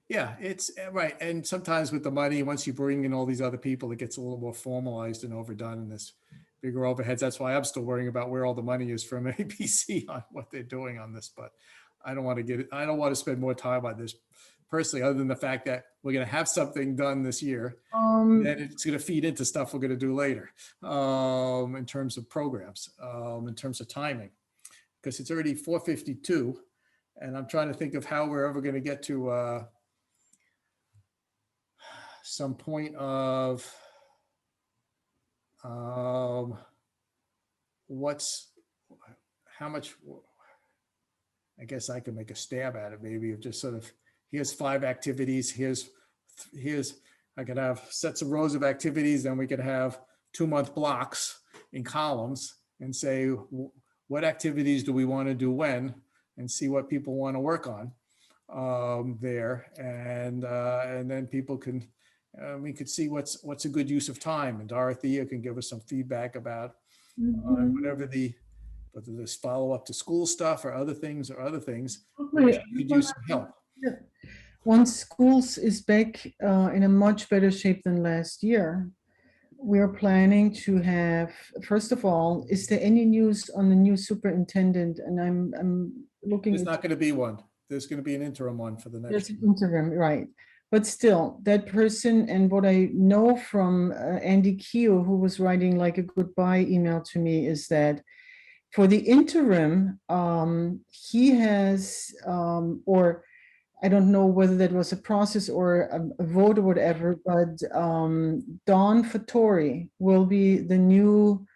yeah, it's right. And sometimes with the money, once you bring in all these other people, it gets a little more formalized and overdone in this bigger overheads. That's why I'm still worrying about where all the money is from ABC on what they're doing on this. But I don't want to spend more time on this personally, other than the fact that we're going to have something done this year. Then it's going to feed into stuff we're going to do later in terms of programs, in terms of timing, because it's already 4:52. And I'm trying to think of how we're ever going to get to some point of how much. I guess I can make a stab at it, maybe of just sort of, here's 5 activities. Here's I could have sets of rows of activities. Then we could have 2-month blocks in columns and say, what activities do we want to do when, and see what people want to work on there. And then people can, we could see what's a good use of time. And Dorothea can give us some feedback about whatever whether there's follow up to school stuff or other things, which could use some help. Once schools is back in a much better shape than last year, we're planning to have, first of all, is there any news on the new superintendent? And I'm looking. There's not going to be one. There's going to be an interim one for the next. There's an interim, right? But still, that person, and what I know from Andy Keo, who was writing like a goodbye email to me, is that for the interim, he has, or I don't know whether that was a process or a vote or whatever, but Dawn Fattori will be the new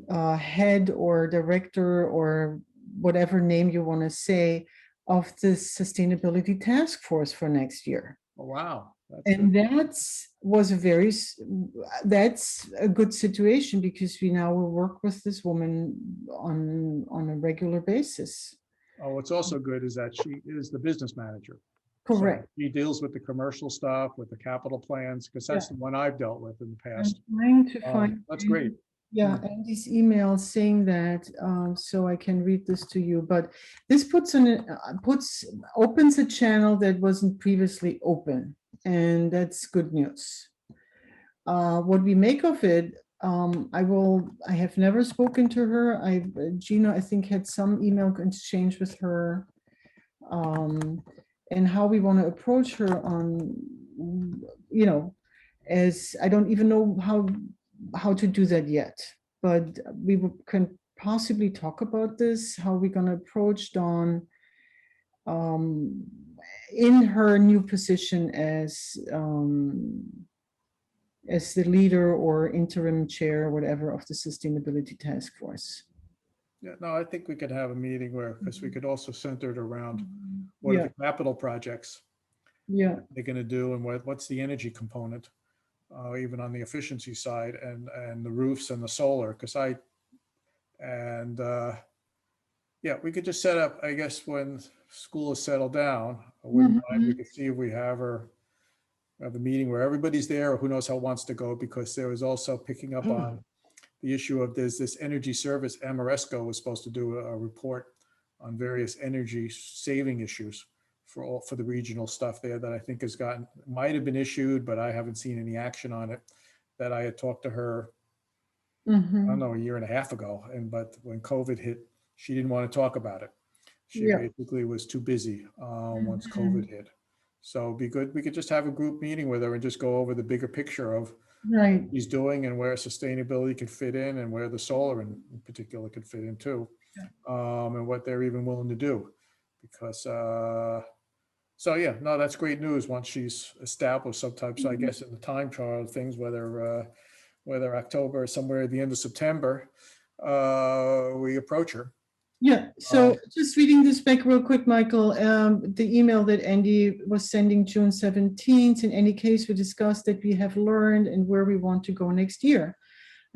head or director or whatever name you want to say of the Sustainability Task Force for next year. Oh, wow. And that's a good situation, because we now will work with this woman on a regular basis. Oh, what's also good is that she is the business manager. Correct. So she deals with the commercial stuff, with the capital plans, because that's the one I've dealt with in the I'm past. trying to find. That's great. Yeah, Andy's email saying that, so I can read this to you. But this opens a channel that wasn't previously open, and that's good news. What we make of it, I have never spoken to her. Gina, I think, had some email exchange with her, and how we want to approach her on, as I don't even know how to do that yet, but we can possibly talk about this, how we're going to approach Dawn in her new position as the leader or interim chair or whatever of the Sustainability Task Force. Yeah, no, I think we could have a meeting because we could also center it around what are the capital projects they're going to do, and what's the energy component, even on the efficiency side, and the roofs and the solar. We could just set up, I guess, when school is settled down, we could see if we have her have a meeting where everybody's there, or who knows how wants to go, because there was also picking up on the issue of there's this energy service. Amoresco was supposed to do a report on various energy saving issues for the regional stuff there that I think has gotten, might have been issued, but I haven't seen any action on it. That I had talked to her, I don't know, a year and a half ago, but when COVID hit, she didn't want to talk about it. She Yeah. basically was too busy once COVID hit. So it'd be good, we could just have a group meeting with her and just go over the bigger picture of Right. he's doing and where sustainability could fit in, and where the solar in particular could fit in too. And what they're even willing to do. Because, so yeah, no, that's great news once she's established sometimes. So I guess in the time trial things, whether October or somewhere at the end of September, we approach her. Yeah, so just reading this back real quick, Michael, the email that Andy was sending June 17th, in any case, we discussed that we have learned and where we want to go next year.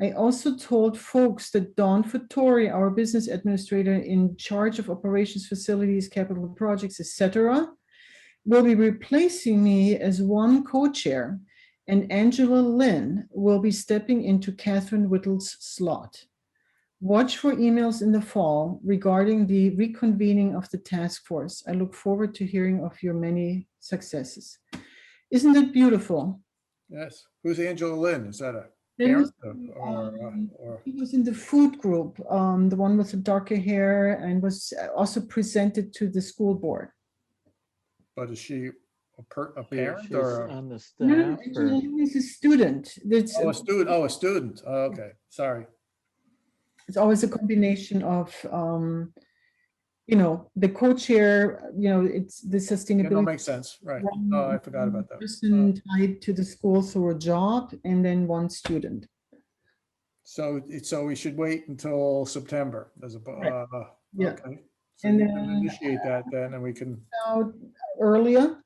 I also told folks that Dawn Fattori, our business administrator in charge of operations, facilities, capital projects, etc., will be replacing me as one co-chair, and Angela Lynn will be stepping into Catherine Whittle's slot. Watch for emails in the fall regarding the reconvening of the task force. I look forward to hearing of your many successes. Isn't it beautiful? Yes. Who's Angela Lynn? Is that a There was, parent or? he was in the food group, the one with the darker hair, and was also presented to the school board. But is she a She- parent She's or? on the No, staff Angela or? Lynn is a student. That's, Oh, a student. Oh, a student. Oh, okay. Sorry. it's always a combination of, the co-chair, it's the Yeah, no, sustainability. makes sense. Right. one- Oh, I forgot about that. Person tied to the school through a job, and then one student. So we should wait until September as a, Yeah. okay. So And you can then- initiate that then, and we can, Out earlier,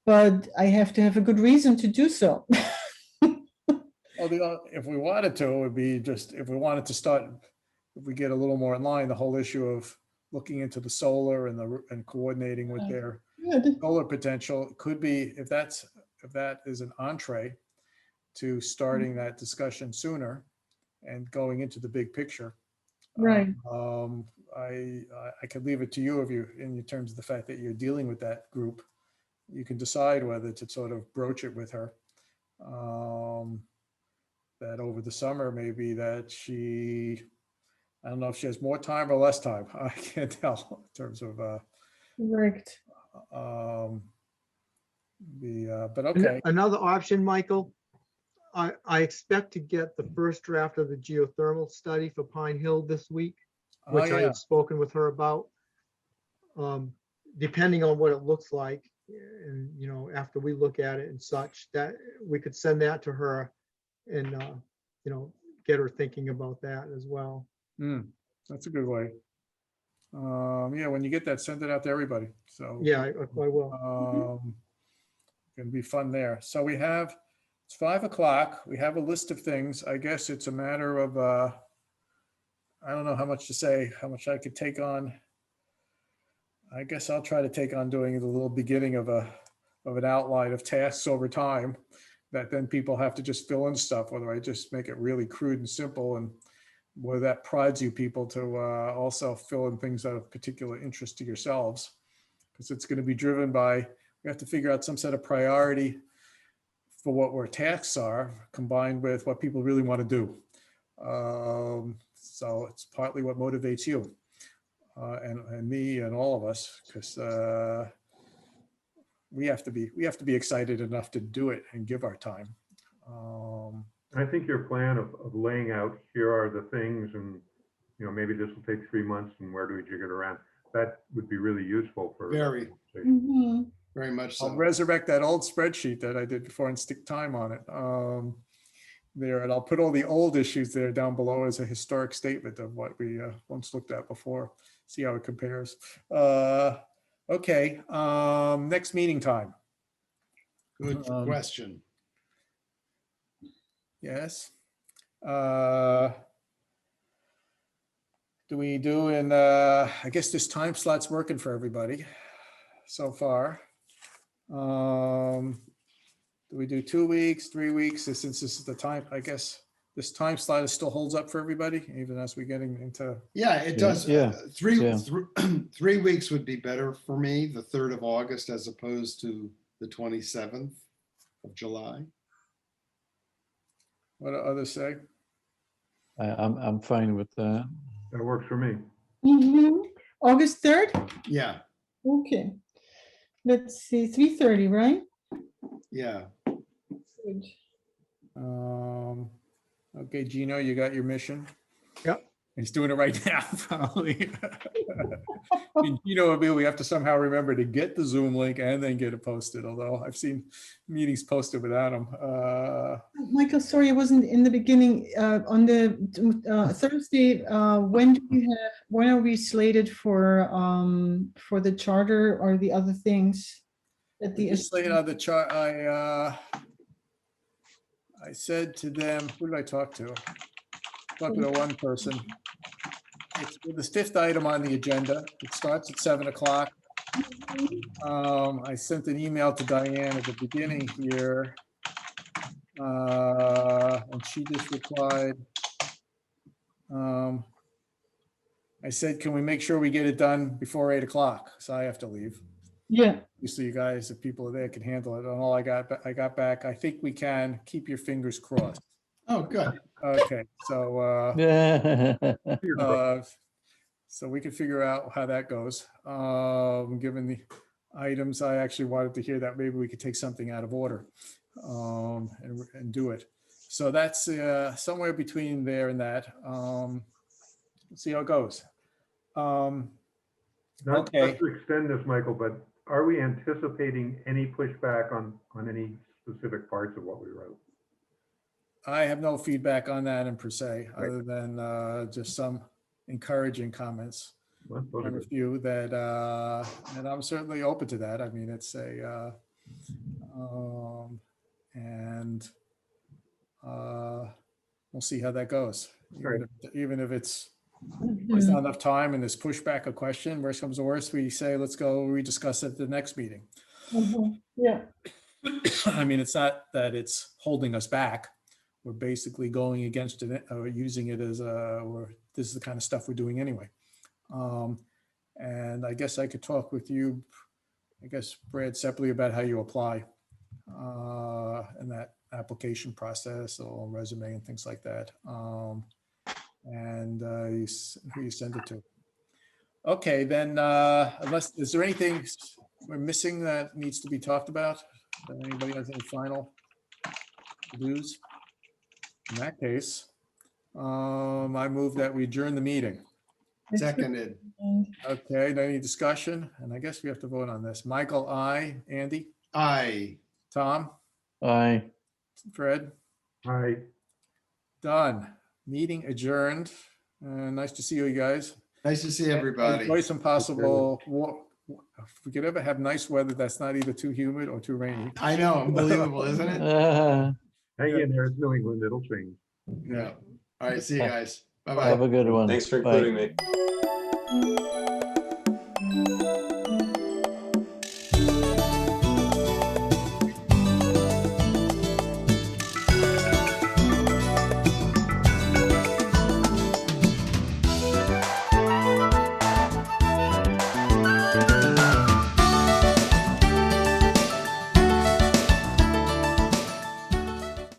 but I have to have a good reason to do so. if we wanted to, it would be just, if we wanted to start, if we get a little more in line, the whole issue of looking into the solar and coordinating with their Good. solar potential could be, if that is an entree to starting that discussion sooner and going into the big picture. Right. I could leave it to you, in terms of the fact that you're dealing with that group, you can decide whether to sort of broach it with her. That over the summer, maybe that I don't know if she has more time or less time. I can't tell in terms of, Correct. but okay. Another option, Michael, I expect to get the first draft of the geothermal study for Pine Hill this week, Oh, which I yeah. had spoken with her about. Depending on what it looks like, and, after we look at it and such, that we could send that to her and, get her thinking about that as well. That's a good way. Yeah, when you get that, send it out to everybody. So. Yeah, I will. Gonna be fun there. So it's 5:00. We have a list of things. I guess it's a matter of, I don't know how much to say, how much I could take on. I guess I'll try to take on doing the little beginning of an outline of tasks over time that then people have to just fill in stuff, whether I just make it really crude and simple, and whether that prods you people to also fill in things of particular interest to yourselves. Because it's going to be driven by, we have to figure out some set of priority for what our tasks are, combined with what people really want to do. So it's partly what motivates you and me and all of us, because we have to be excited enough to do it and give our time. I think your plan of laying out, here are the things, and maybe this will take 3 months, and where do we jig it around? That would be really useful for. Very. Mhm. Very much I'll so. resurrect that old spreadsheet that I did before and stick time on it there, and I'll put all the old issues there down below as a historic statement of what we once looked at before. See how it compares. Okay, next meeting time. Good question. Yes. Do we do, and I guess this time slot's working for everybody so far. Do we do 2 weeks, 3 weeks? Since this is the time, I guess this time slot still holds up for everybody, even as we're getting into, Yeah, it Yeah, does. yeah, yeah. 3 weeks would be better for me, the 3rd of August as opposed to the 27th of July. what do others say? I'm fine with that. That works for me. August 3rd? Yeah, Okay. Let's see, 3:30, right? yeah. Good. Okay, Gino, you got your mission? Yep. He's doing it right now, probably. And Gino, we have to somehow remember to get the Zoom link and then get it posted, although I've seen meetings posted without them. Michael, sorry, I wasn't in the beginning. On the Thursday, when are we slated for the charter or the other things? At the Just laying on the chart, I said to them, who did I talk to? Talked to the one person. It's the 5th item on the agenda. It starts at 7 o'clock. I sent an email to Diane at the beginning here. And she just replied. I said, can we make sure we get it done before 8 o'clock? So I have to leave. Yeah, So you guys, if people are there, can handle it. And all I got back, I think we can. Keep your fingers crossed. Oh, good. Okay, so Yeah. so we can figure out how that goes. Given the items, I actually wanted to hear that maybe we could take something out of order and do it. So that's somewhere between there and that. Let's see how it goes. Not Okay. to extend this, Michael, but are we anticipating any pushback on any specific parts of what we wrote? I have no feedback on that in per se, Right. other than just some encouraging comments. Well, those are And a good. few that, and I'm certainly open to that. I mean, it's a, and we'll see how that goes. Right. Even if it's, there's not enough time and there's pushback a question, worst comes to worst, we say, let's go rediscuss it at the next meeting. yeah. I mean, it's not that it's holding us back. We're basically going against it or using it as or this is the kind of stuff we're doing anyway. And I guess I could talk with you, I guess, Brad, separately about how you apply in that application process or resume and things like that. And who you send it to. Okay, then unless, is there anything we're missing that needs to be talked about? Anybody has any final to-dos? In that case, I move that we adjourn the meeting. Seconded. Okay, any discussion? And I guess we have to vote on this. Michael, aye. Andy? Aye. Tom? Aye. Fred? Hi. Done. Meeting adjourned. Nice to see you guys. Nice to see everybody. Enjoy some possible, if we could ever have nice weather that's not either too humid or too rainy. I know, unbelievable, isn't it? Hang in there. It's New England. It'll change. Yeah. All right, see you guys. Bye-bye. Have a good one. Thanks for Bye. including me.